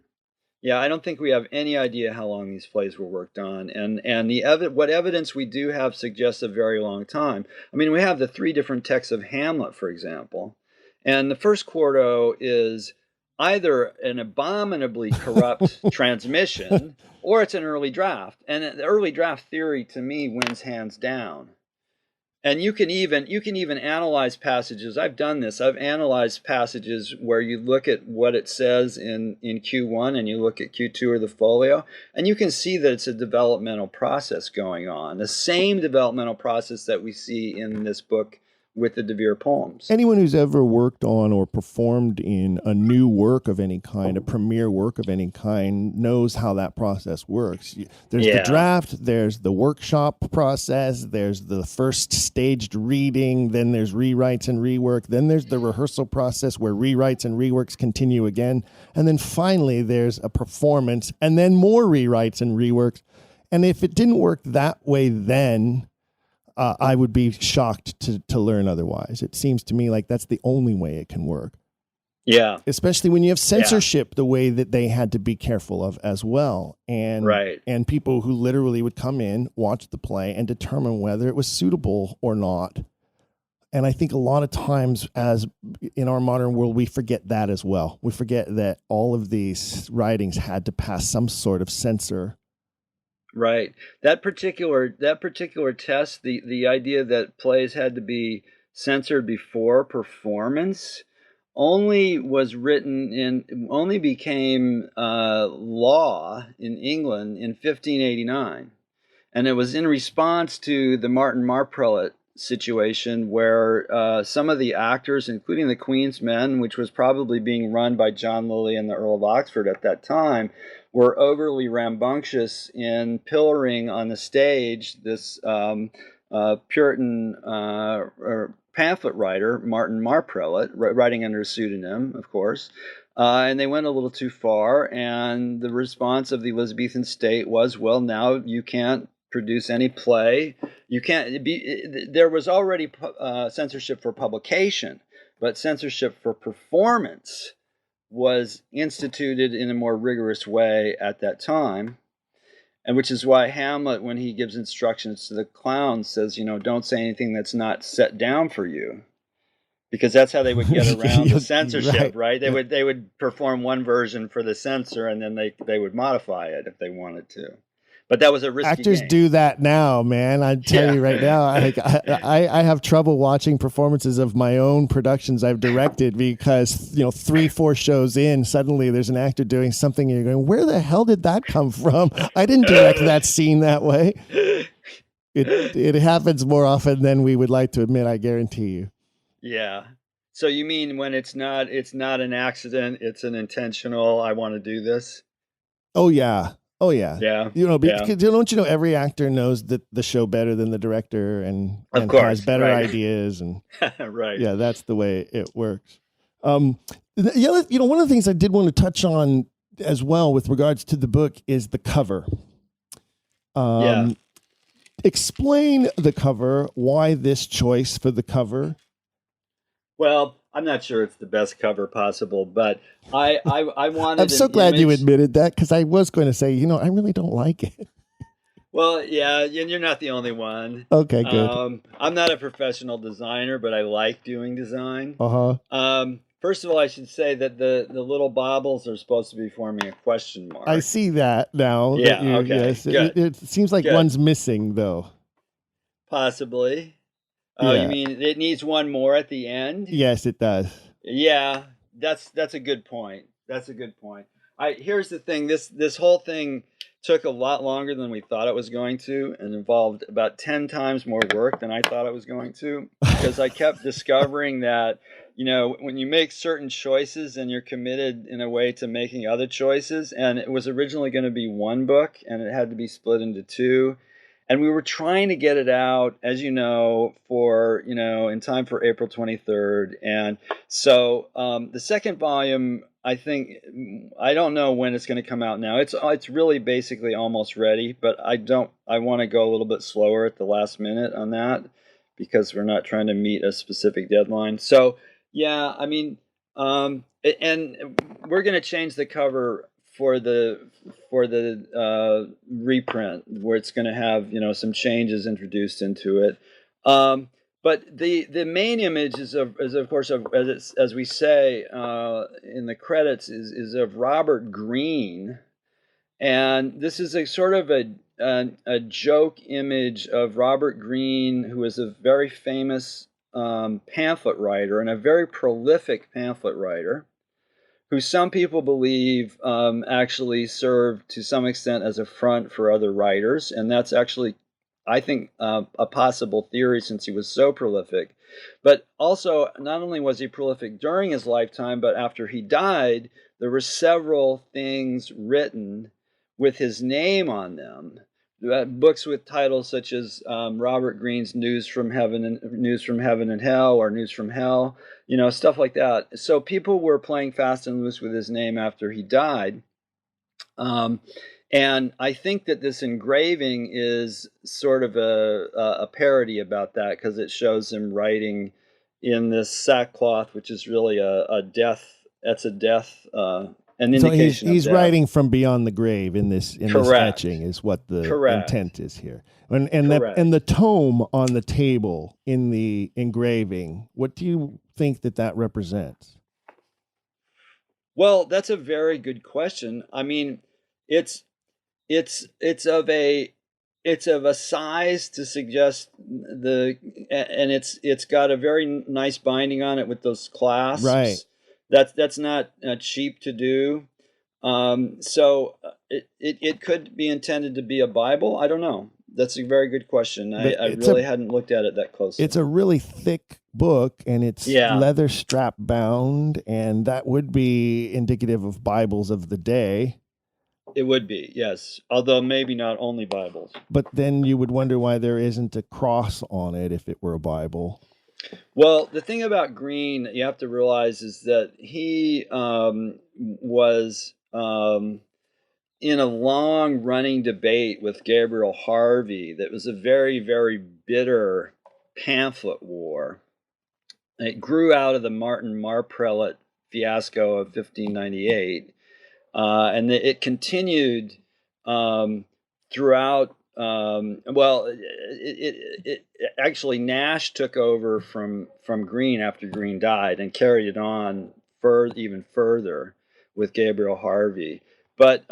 Yeah, I don't think we have any idea how long these plays were worked on, and what evidence we do have suggests a very long time. I mean, we have the 3 different texts of Hamlet, for example, and the first quarto is either an abominably corrupt transmission, or it's an early draft. And the early draft theory, to me, wins hands down. And you can even analyze passages. I've done this. I've analyzed passages where you look at what it says in Q1 and you look at Q2 or the folio, and you can see that it's a developmental process going on. The same developmental process that we see in this book with the De Vere poems. Anyone who's ever worked on or performed in a new work of any kind, a premiere work of any kind, knows how that process works. There's the draft, there's the workshop process, there's the first staged reading, then there's rewrites and rework, then there's the rehearsal process where rewrites and reworks continue again, and then finally there's a performance, and then more rewrites and reworks. And if it didn't work that way then, I would be shocked to learn otherwise. It seems to me like that's the only way it can work. Yeah. Especially when you have censorship, the way that they had to be careful of as well. And and people who literally would come in, watch the play, and determine whether it was suitable or not. And I think a lot of times, as in our modern world, we forget that as well. We forget that all of these writings had to pass some sort of censor. Right. That particular test, the idea that plays had to be censored before performance, only became law in England in 1589, and it was in response to the Martin Marprelate situation, where some of the actors, including the Queen's Men, which was probably being run by John Lilly and the Earl of Oxford at that time, were overly rambunctious in pillaring on the stage this Puritan pamphlet writer, Martin Marprelate, writing under a pseudonym, of course. And they went a little too far, and the response of the Elizabethan state was, well, now you can't produce any play. You can't be. There was already censorship for publication, but censorship for performance was instituted in a more rigorous way at that time. And which is why Hamlet, when he gives instructions to the clown, says, don't say anything that's not set down for you. Because that's how they would get around the censorship, right? They would perform one version for the censor, and then they would modify it if they wanted to. But that was a risky Actors game. do that now, man. I tell you right now, I have trouble watching performances of my own productions I've directed because 3-4 shows in, suddenly there's an actor doing something, and you're going, "Where the hell did that come from? I didn't direct that scene that way." It happens more often than we would like to admit, I guarantee you. Yeah. So you mean when it's not an accident, it's an intentional, I want to do this? Oh yeah. Oh yeah. Yeah. Because don't you know every actor knows the show better than the director and has better ideas and right. Yeah, that's the way it works. One of the things I did want to touch on as well with regards to the book is the cover. Explain the cover, why this choice for the cover? Well, I'm not sure it's the best cover possible, but I wanted. I'm so glad you admitted that, because I was going to say, I really don't like it. Well, yeah, and you're not the only one. Okay, good. I'm not a professional designer, but I like doing design. First of all, I should say that the little baubles are supposed to be forming a question mark. I see that now. Yeah, okay. Yes, it seems like one's missing, though. Possibly. Oh, you mean it needs one more at the end? Yes, it does. Yeah, that's a good point. That's a good point. Here's the thing. This whole thing took a lot longer than we thought it was going to, and involved about 10 times more work than I thought it was going to, because I kept discovering that, when you make certain choices and you're committed in a way to making other choices, and it was originally going to be one book and it had to be split into two. And we were trying to get it out, as you know, in time for April 23rd. And so the second volume, I don't know when it's going to come out now. It's really basically almost ready, but I want to go a little bit slower at the last minute on that, because we're not trying to meet a specific deadline. So, yeah, I mean, and we're going to change the cover for the reprint, where it's going to have some changes introduced into it. But the main image is of course, as we say in the credits, is of Robert Greene, and this is a sort of a joke image of Robert Greene, who is a very famous pamphlet writer and a very prolific pamphlet writer, who some people believe actually served to some extent as a front for other writers. And that's actually, I think, a possible theory, since he was so prolific. But also, not only was he prolific during his lifetime, but after he died, there were several things written with his name on them. Books with titles such as Robert Greene's News from Heaven and Hell, or News from Hell, stuff like that. So people were playing fast and loose with his name after he died. And I think that this engraving is sort of a parody about that, because it shows him writing in this sackcloth, which is really a death. That's a death. An indication. So he's writing from beyond the grave in this etching, is what the Correct. intent is here. And the tome on the table in the engraving, what do you think that represents? Well, that's a very good question. I mean, it's of a size to suggest and it's got a very nice binding on it with those clasps. Right. That's not cheap to do. So it could be intended to be a Bible. I don't know. That's a very good question. I really hadn't looked at it that closely. It's a really thick book, and it's leather strap bound, and that would be indicative of Bibles of the day. It would be, yes. Although maybe not only Bibles. But then you would wonder why there isn't a cross on it if it were a Bible. Well, the thing about Greene that you have to realize is that he was in a long-running debate with Gabriel Harvey that was a very, very bitter pamphlet war. It grew out of the Martin Marprelate fiasco of 1598, and it continued throughout. It actually, Nash took over from Greene after Greene died and carried it on even further with Gabriel Harvey. But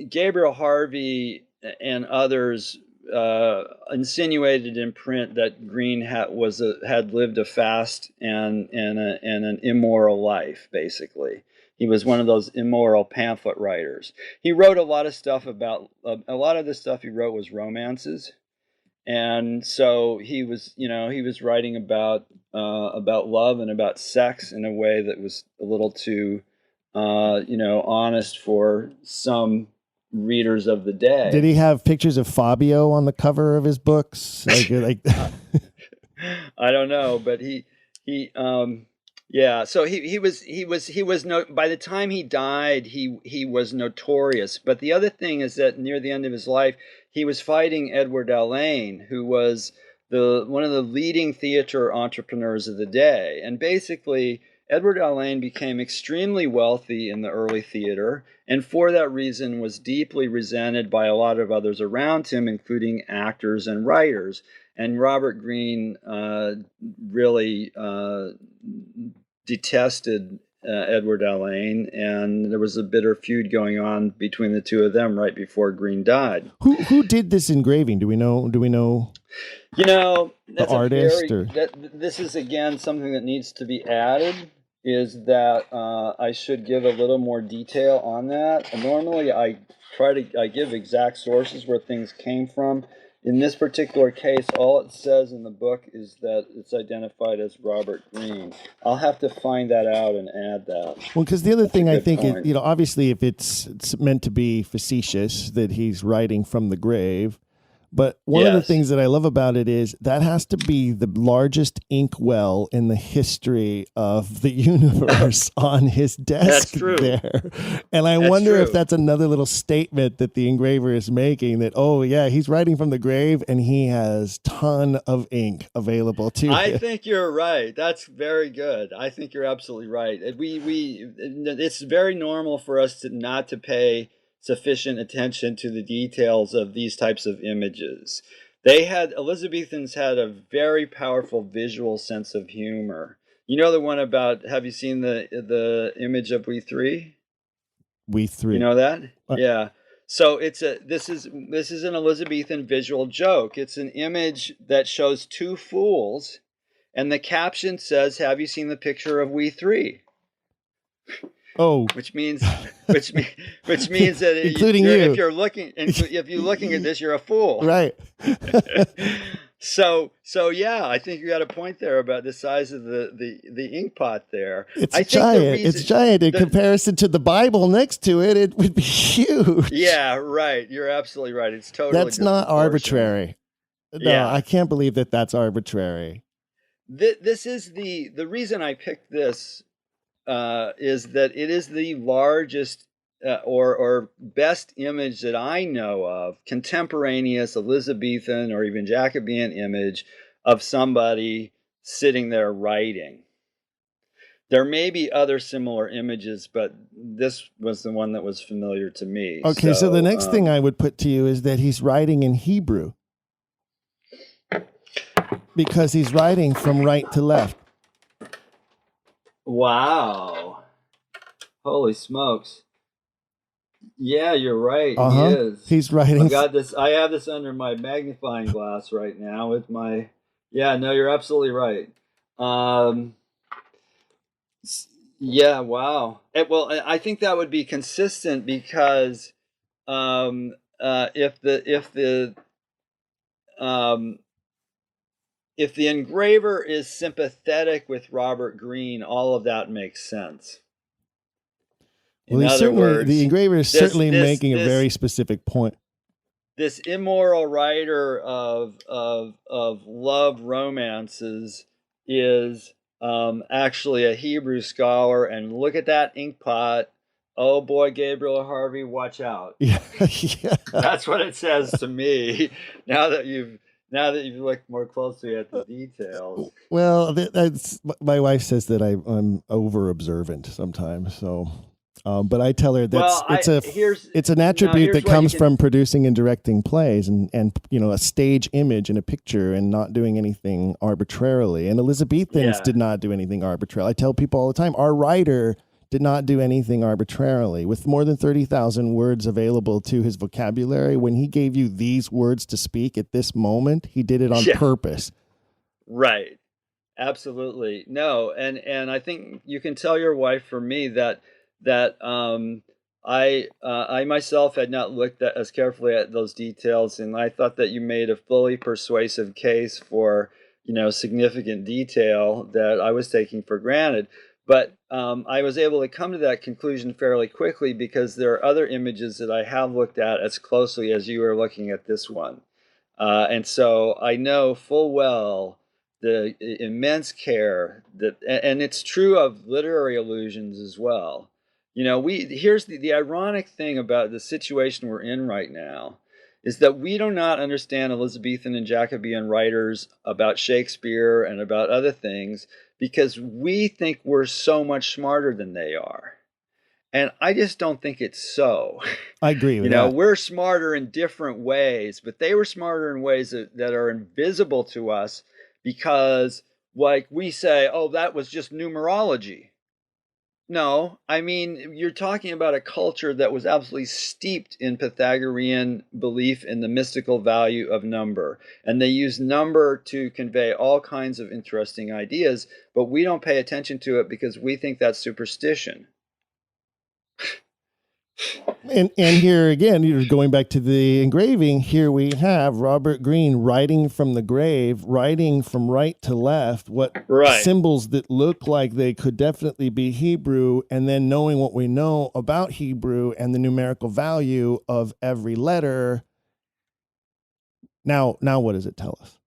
Gabriel Harvey and others insinuated in print that Greene had lived a fast and an immoral life, basically. He was one of those immoral pamphlet writers. He wrote a lot of stuff about, a lot of the stuff he wrote was romances. And so he was writing about love and about sex in a way that was a little too, honest for some readers of the day. Did he have pictures of Fabio on the cover of his books? Like I don't know, but he yeah, so he was by the time he died, he was notorious. But the other thing is that near the end of his life, he was fighting Edward Alleyne, who was one of the leading theater entrepreneurs of the day. And basically, Edward Alleyne became extremely wealthy in the early theater, and for that reason was deeply resented by a lot of others around him, including actors and writers. And Robert Greene really detested Edward Alleyne, and there was a bitter feud going on between the two of them right before Greene died. Who did this engraving? Do we know? That's the artist? this is again something that needs to be added. is that I should give a little more detail on that. And normally I give exact sources where things came from. In this particular case, all it says in the book is that it's identified as Robert Greene. I'll have to find that out and add that. Well, because the other That's a thing I good think is, point. you know, obviously if it's meant to be facetious that he's writing from the grave, but one of the Yes. things that I love about it is that has to be the largest inkwell in the history of the universe on his desk That's true. there. And I That's wonder if true. that's another little statement that the engraver is making, that, oh yeah, he's writing from the grave and he has ton of ink available to I him. think you're right. That's very good. I think you're absolutely right. It's very normal for us to not to pay sufficient attention to the details of these types of images. Elizabethans had a very powerful visual sense of humor. You know the one about, have you seen the image of we three? We three. You know that? Uh, Yeah. So this is an Elizabethan visual joke. It's an image that shows two fools, and the caption says, "Have you seen the picture of we three?" Oh, Which means which means that including you. if you're looking at this, you're a fool. Right. So yeah, I think you got a point there about the size of the ink pot there. It's I think giant. It's giant in comparison to the Bible next to it. It would be huge. Yeah, right. You're absolutely right. It's totally That's not arbitrary. No, Yeah. I can't believe that that's arbitrary. This is the reason I picked this is that it is the largest or best image that I know of, contemporaneous Elizabethan or even Jacobean image of somebody sitting there writing. There may be other similar images, but this was the one that was familiar to me. Okay, so the next thing I would put to you is that he's writing in Hebrew, because he's writing from right to left. Wow. Holy smokes. Yeah, you're right. Uh-huh. He is. He's writing. I have this under my magnifying glass right now with my. Yeah, no, you're absolutely right. Yeah, wow. Well, I think that would be consistent because if the engraver is sympathetic with Robert Greene, all of that makes sense. Well, the engraver is certainly making a very specific point. This immoral writer of love romances is actually a Hebrew scholar, and look at that ink pot. Oh boy, Gabriel Harvey, watch out. Yeah. That's what it says to me. Now that you've looked more closely at the details. Well, that's my wife says that I'm over observant sometimes. So, but I tell her it's an attribute that comes from producing and directing plays and a stage image in a picture and not doing anything arbitrarily. And Elizabethans did not do anything arbitrarily. I tell people all the time, our writer did not do anything arbitrarily. With more than 30,000 words available to his vocabulary, when he gave you these words to speak at this moment, he did it on purpose. Right. Absolutely. No, and I think you can tell your wife from me that I myself had not looked at as carefully at those details, and I thought that you made a fully persuasive case for significant detail that I was taking for granted. But I was able to come to that conclusion fairly quickly because there are other images that I have looked at as closely as you are looking at this one. And so I know full well the immense care and it's true of literary allusions as well. Here's the ironic thing about the situation we're in right now is that we do not understand Elizabethan and Jacobean writers about Shakespeare and about other things because we think we're so much smarter than they are. And I just don't think it's so. I agree with that. We're smarter in different ways, but they were smarter in ways that are invisible to us because, like, we say, oh, that was just numerology. No, I mean, you're talking about a culture that was absolutely steeped in Pythagorean belief in the mystical value of number. And they use number to convey all kinds of interesting ideas, but we don't pay attention to it because we think that's superstition. And here again, you're going back to the engraving. Here we have Robert Greene writing from the grave, writing from right to left, what Right. symbols that look like they could definitely be Hebrew, and then knowing what we know about Hebrew and the numerical value of every letter. Now what does it tell us?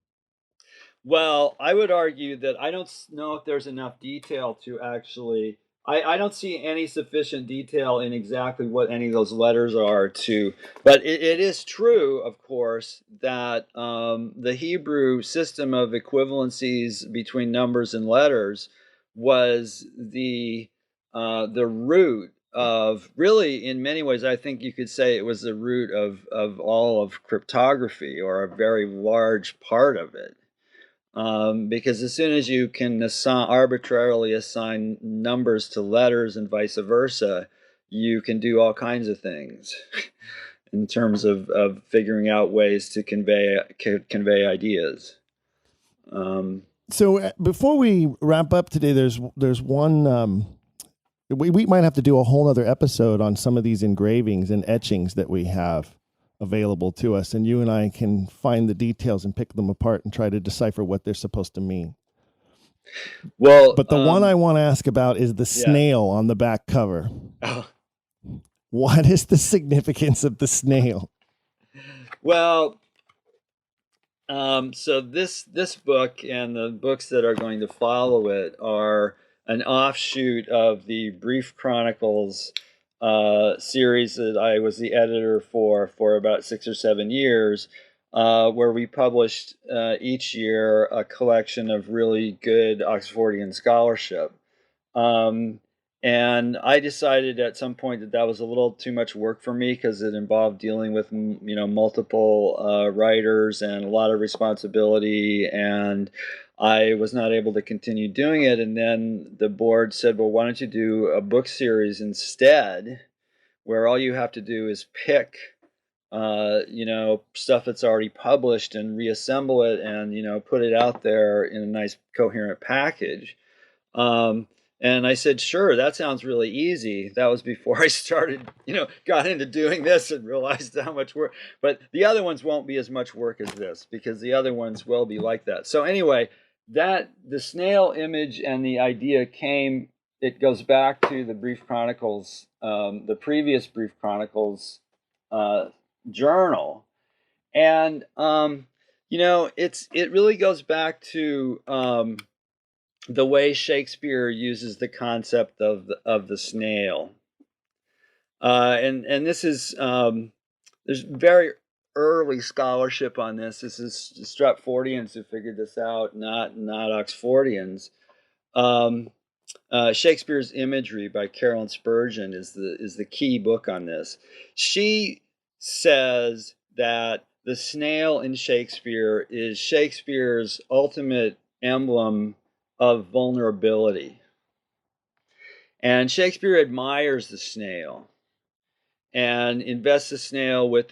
Well, I would argue that I don't know if there's enough detail to actually. I don't see any sufficient detail in exactly what any of those letters are to. But it is true, of course, that the Hebrew system of equivalencies between numbers and letters was the root of, really, in many ways, I think you could say it was the root of all of cryptography, or a very large part of it. Because as soon as you can arbitrarily assign numbers to letters and vice versa, you can do all kinds of things in terms of figuring out ways to convey ideas. So before we wrap up today, there's one. We might have to do a whole other episode on some of these engravings and etchings that we have available to us, and you and I can find the details and pick them apart and try to decipher what they're supposed to mean. Well, but the one I want to ask about is the snail on the back cover. Oh. What is the significance of the snail? Well, so this book and the books that are going to follow it are an offshoot of the Brief Chronicles series that I was the editor for about 6 or 7 years, where we published each year a collection of really good Oxfordian scholarship. And I decided at some point that was a little too much work for me, because it involved dealing with multiple writers and a lot of responsibility, and I was not able to continue doing it. And then the board said, well, why don't you do a book series instead, where all you have to do is pick stuff that's already published and reassemble it and put it out there in a nice coherent package. And I said, sure, that sounds really easy. That was before I started, got into doing this and realized how much work. But the other ones won't be as much work as this, because the other ones will be like that. So anyway, the snail image and the idea it goes back to the Brief Chronicles, the previous Brief Chronicles journal. And, it really goes back to the way Shakespeare uses the concept of the snail, and this is there's very early scholarship on this. This is Stratfordians who figured this out, not Oxfordians. Shakespeare's Imagery by Carolyn Spurgeon is the key book on this. She says that the snail in Shakespeare is Shakespeare's ultimate emblem of vulnerability. And Shakespeare admires the snail and invests the snail with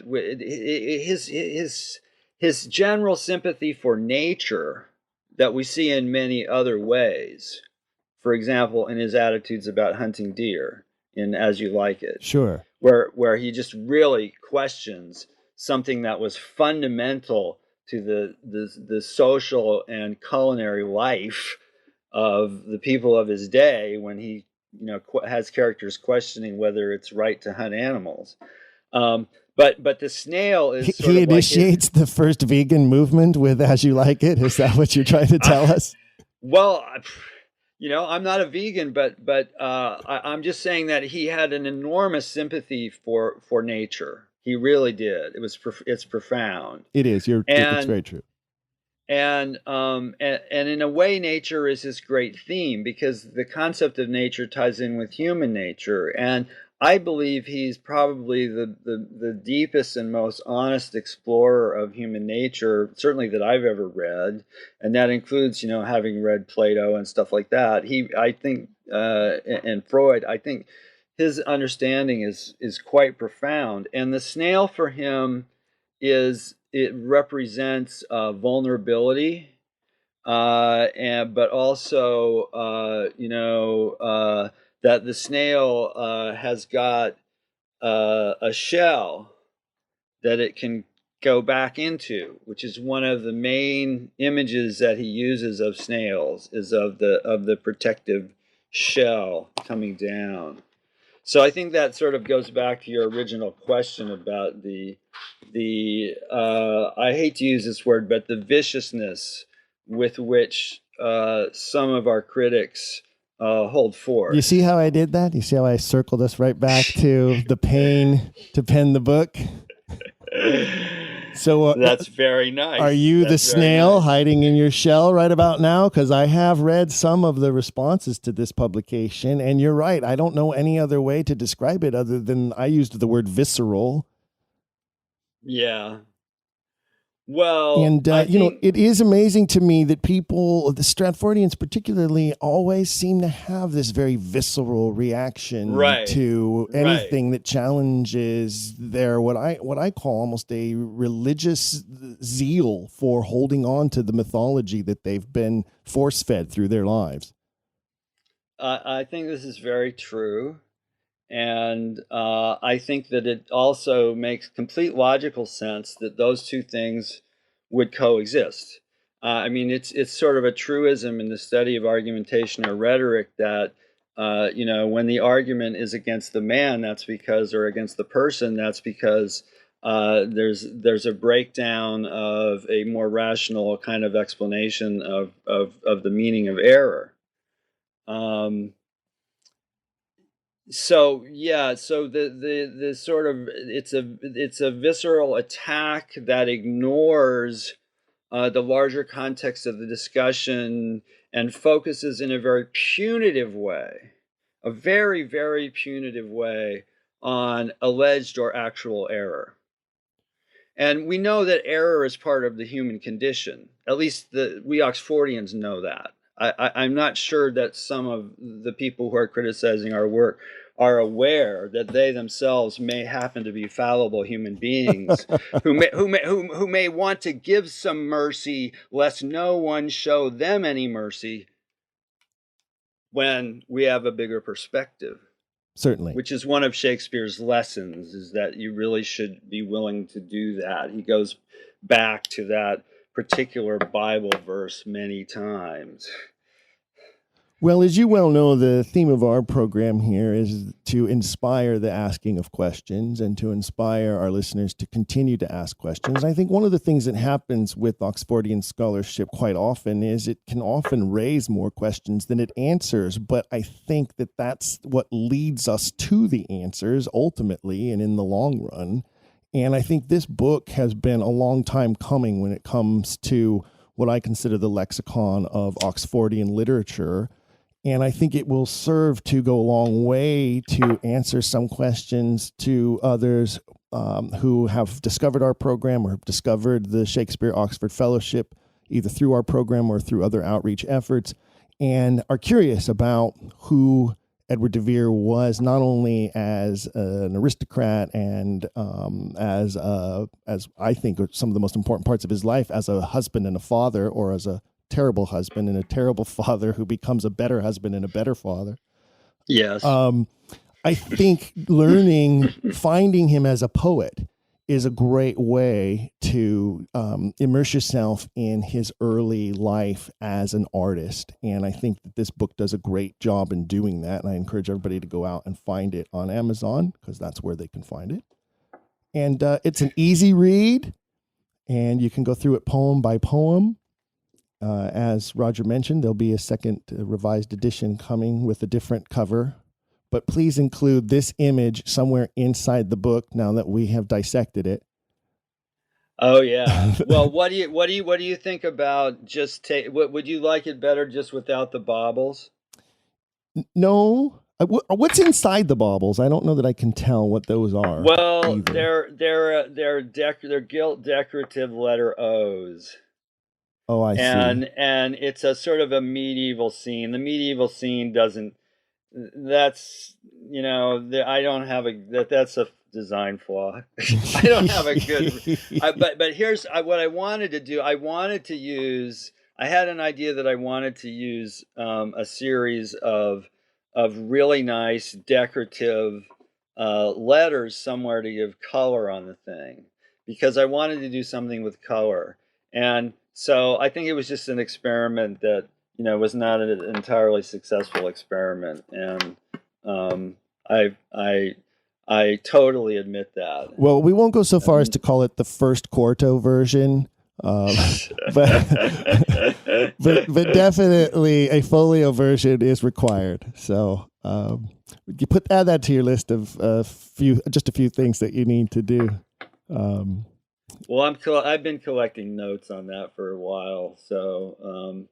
his general sympathy for nature that we see in many other ways. For example, in his attitudes about hunting deer in As You Like It. Sure. Where he just really questions something that was fundamental to the social and culinary life of the people of his day, when he has characters questioning whether it's right to hunt animals. But the snail is he initiates the first vegan movement with As You Like It. Is that what you're trying to tell us? Well, I'm not a vegan, but I'm just saying that he had an enormous sympathy for nature. He really did. It's profound. It is. It's very true. And in a way, nature is his great theme, because the concept of nature ties in with human nature. And I believe he's probably the deepest and most honest explorer of human nature, certainly that I've ever read, and that includes, having read Plato and stuff like that. I think, and Freud, I think his understanding is quite profound. And the snail for him it represents vulnerability, but also that the snail has got a shell that it can go back into, which is one of the main images that he uses of snails, is of the protective shell coming down. So I think that sort of goes back to your original question about the I hate to use this word, but the viciousness with which some of our critics hold forth. You see how I did that? You see how I circled us right back to the pain to pen the book? So that's very nice. Are you the snail hiding in your shell right about now? Because I have read some of the responses to this publication, and you're right. I don't know any other way to describe it other than I used the word visceral. Yeah. Well, and it is amazing to me that people, the Stratfordians particularly, always seem to have this very visceral reaction to anything that challenges their what I call almost a religious zeal for holding on to the mythology that they've been force-fed through their lives. I think this is very true. And I think that it also makes complete logical sense that those two things would coexist. I mean, it's sort of a truism in the study of argumentation or rhetoric that, when the argument is against the man, or against the person, that's because there's a breakdown of a more rational kind of explanation of the meaning of error. So the sort of it's a visceral attack that ignores the larger context of the discussion and focuses in a very punitive way, a very, very punitive way, on alleged or actual error. And we know that error is part of the human condition. At least we Oxfordians know that. I'm not sure that some of the people who are criticizing our work are aware that they themselves may happen to be fallible human beings who may want to give some mercy, lest no one show them any mercy, when we have a bigger perspective. Certainly. Which is one of Shakespeare's lessons, is that you really should be willing to do that. He goes back to that particular Bible verse many times. Well, as you well know, the theme of our program here is to inspire the asking of questions and to inspire our listeners to continue to ask questions. I think one of the things that happens with Oxfordian scholarship quite often is it can often raise more questions than it answers. But I think that that's what leads us to the answers ultimately and in the long run. And I think this book has been a long time coming when it comes to what I consider the lexicon of Oxfordian literature. And I think it will serve to go a long way to answer some questions to others who have discovered our program or have discovered the Shakespeare Oxford Fellowship, either through our program or through other outreach efforts, and are curious about who Edward de Vere was, not only as an aristocrat and as I think some of the most important parts of his life, as a husband and a father, or as a terrible husband and a terrible father who becomes a better husband and a better father. Yes. I think finding him as a poet is a great way to immerse yourself in his early life as an artist. And I think that this book does a great job in doing that. And I encourage everybody to go out and find it on Amazon, because that's where they can find it. And it's an easy read, and you can go through it poem by poem. As Roger mentioned, there'll be a second revised edition coming with a different cover, but please include this image somewhere inside the book now that we have dissected it. Oh yeah. Well, what do you think about would you like it better just without the baubles? No, What's inside the baubles? I don't know that I can tell what those are. Well, either. they're gilt decorative letter O's. Oh, I see. And it's a sort of a medieval scene. The medieval scene doesn't. That's I don't have that's a design flaw. I don't have a good. But here's what I wanted to do. I wanted to use. I had an idea that I wanted to use a series of really nice decorative letters somewhere to give color on the thing, because I wanted to do something with color. And so I think it was just an experiment that was not an entirely successful experiment, and I totally admit that. Well, we won't go so far as to call it the first quarto version, but definitely a folio version is required. So you add that to your list of just a few things that you need to do. Well, I've been collecting notes on that for a while, so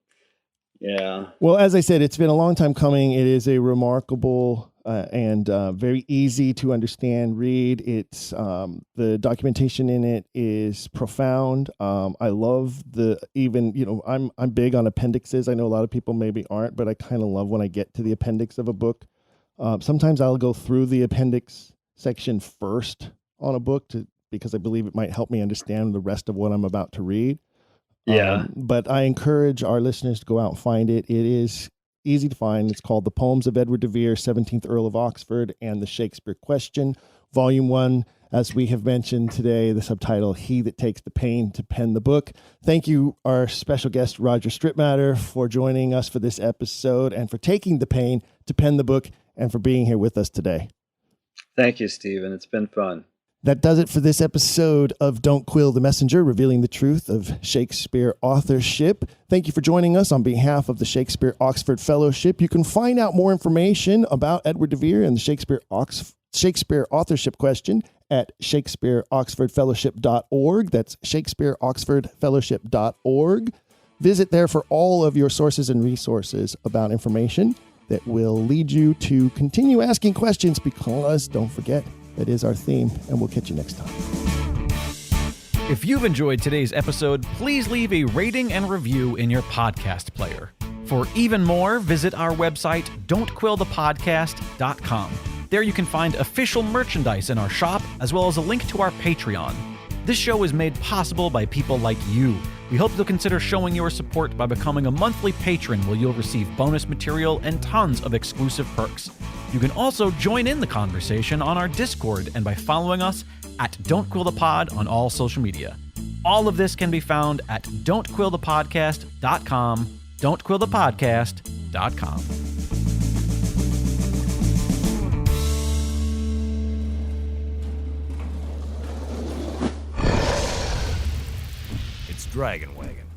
yeah. Well, as I said, it's been a long time coming. It is a remarkable and very easy to understand read. It's the documentation in it is profound. I love I'm big on appendixes. I know a lot of people maybe aren't, but I kind of love when I get to the appendix of a book. Sometimes I'll go through the appendix section first on a book because I believe it might help me understand the rest of what I'm about to read. Yeah. But I encourage our listeners to go out and find it. It is easy to find. It's called The Poems of Edward de Vere, 17th Earl of Oxford, and the Shakespeare Question, Volume I. As we have mentioned today, the subtitle, He That Takes the Pain to Pen the Book. Thank you, our special guest, Roger Stritmatter, for joining us for this episode and for taking the pain to pen the book and for being here with us today. Thank you, Stephen. It's been fun. That does it for this episode of Don't Quill the Messenger, revealing the truth of Shakespeare authorship. Thank you for joining us on behalf of the Shakespeare Oxford Fellowship. You can find out more information about Edward de Vere and the Shakespeare authorship question at shakespeareoxfordfellowship.org. That's shakespeareoxfordfellowship.org. Visit there for all of your sources and resources about information that will lead you to continue asking questions, because don't forget, that is our theme, and we'll catch you next time. If you've enjoyed today's episode, please leave a rating and review in your podcast player. For even more, visit our website, don'tquillthepodcast.com. There you can find official merchandise in our shop, as well as a link to our Patreon. This show is made possible by people like you. We hope you'll consider showing your support by becoming a monthly patron, where you'll receive bonus material and tons of exclusive perks. You can also join in the conversation on our Discord and by following us at Don't Quill the Pod on all social media. All of this can be found at don'tquillthepodcast.com, don'tquillthepodcast.com. It's Dragon Wagon.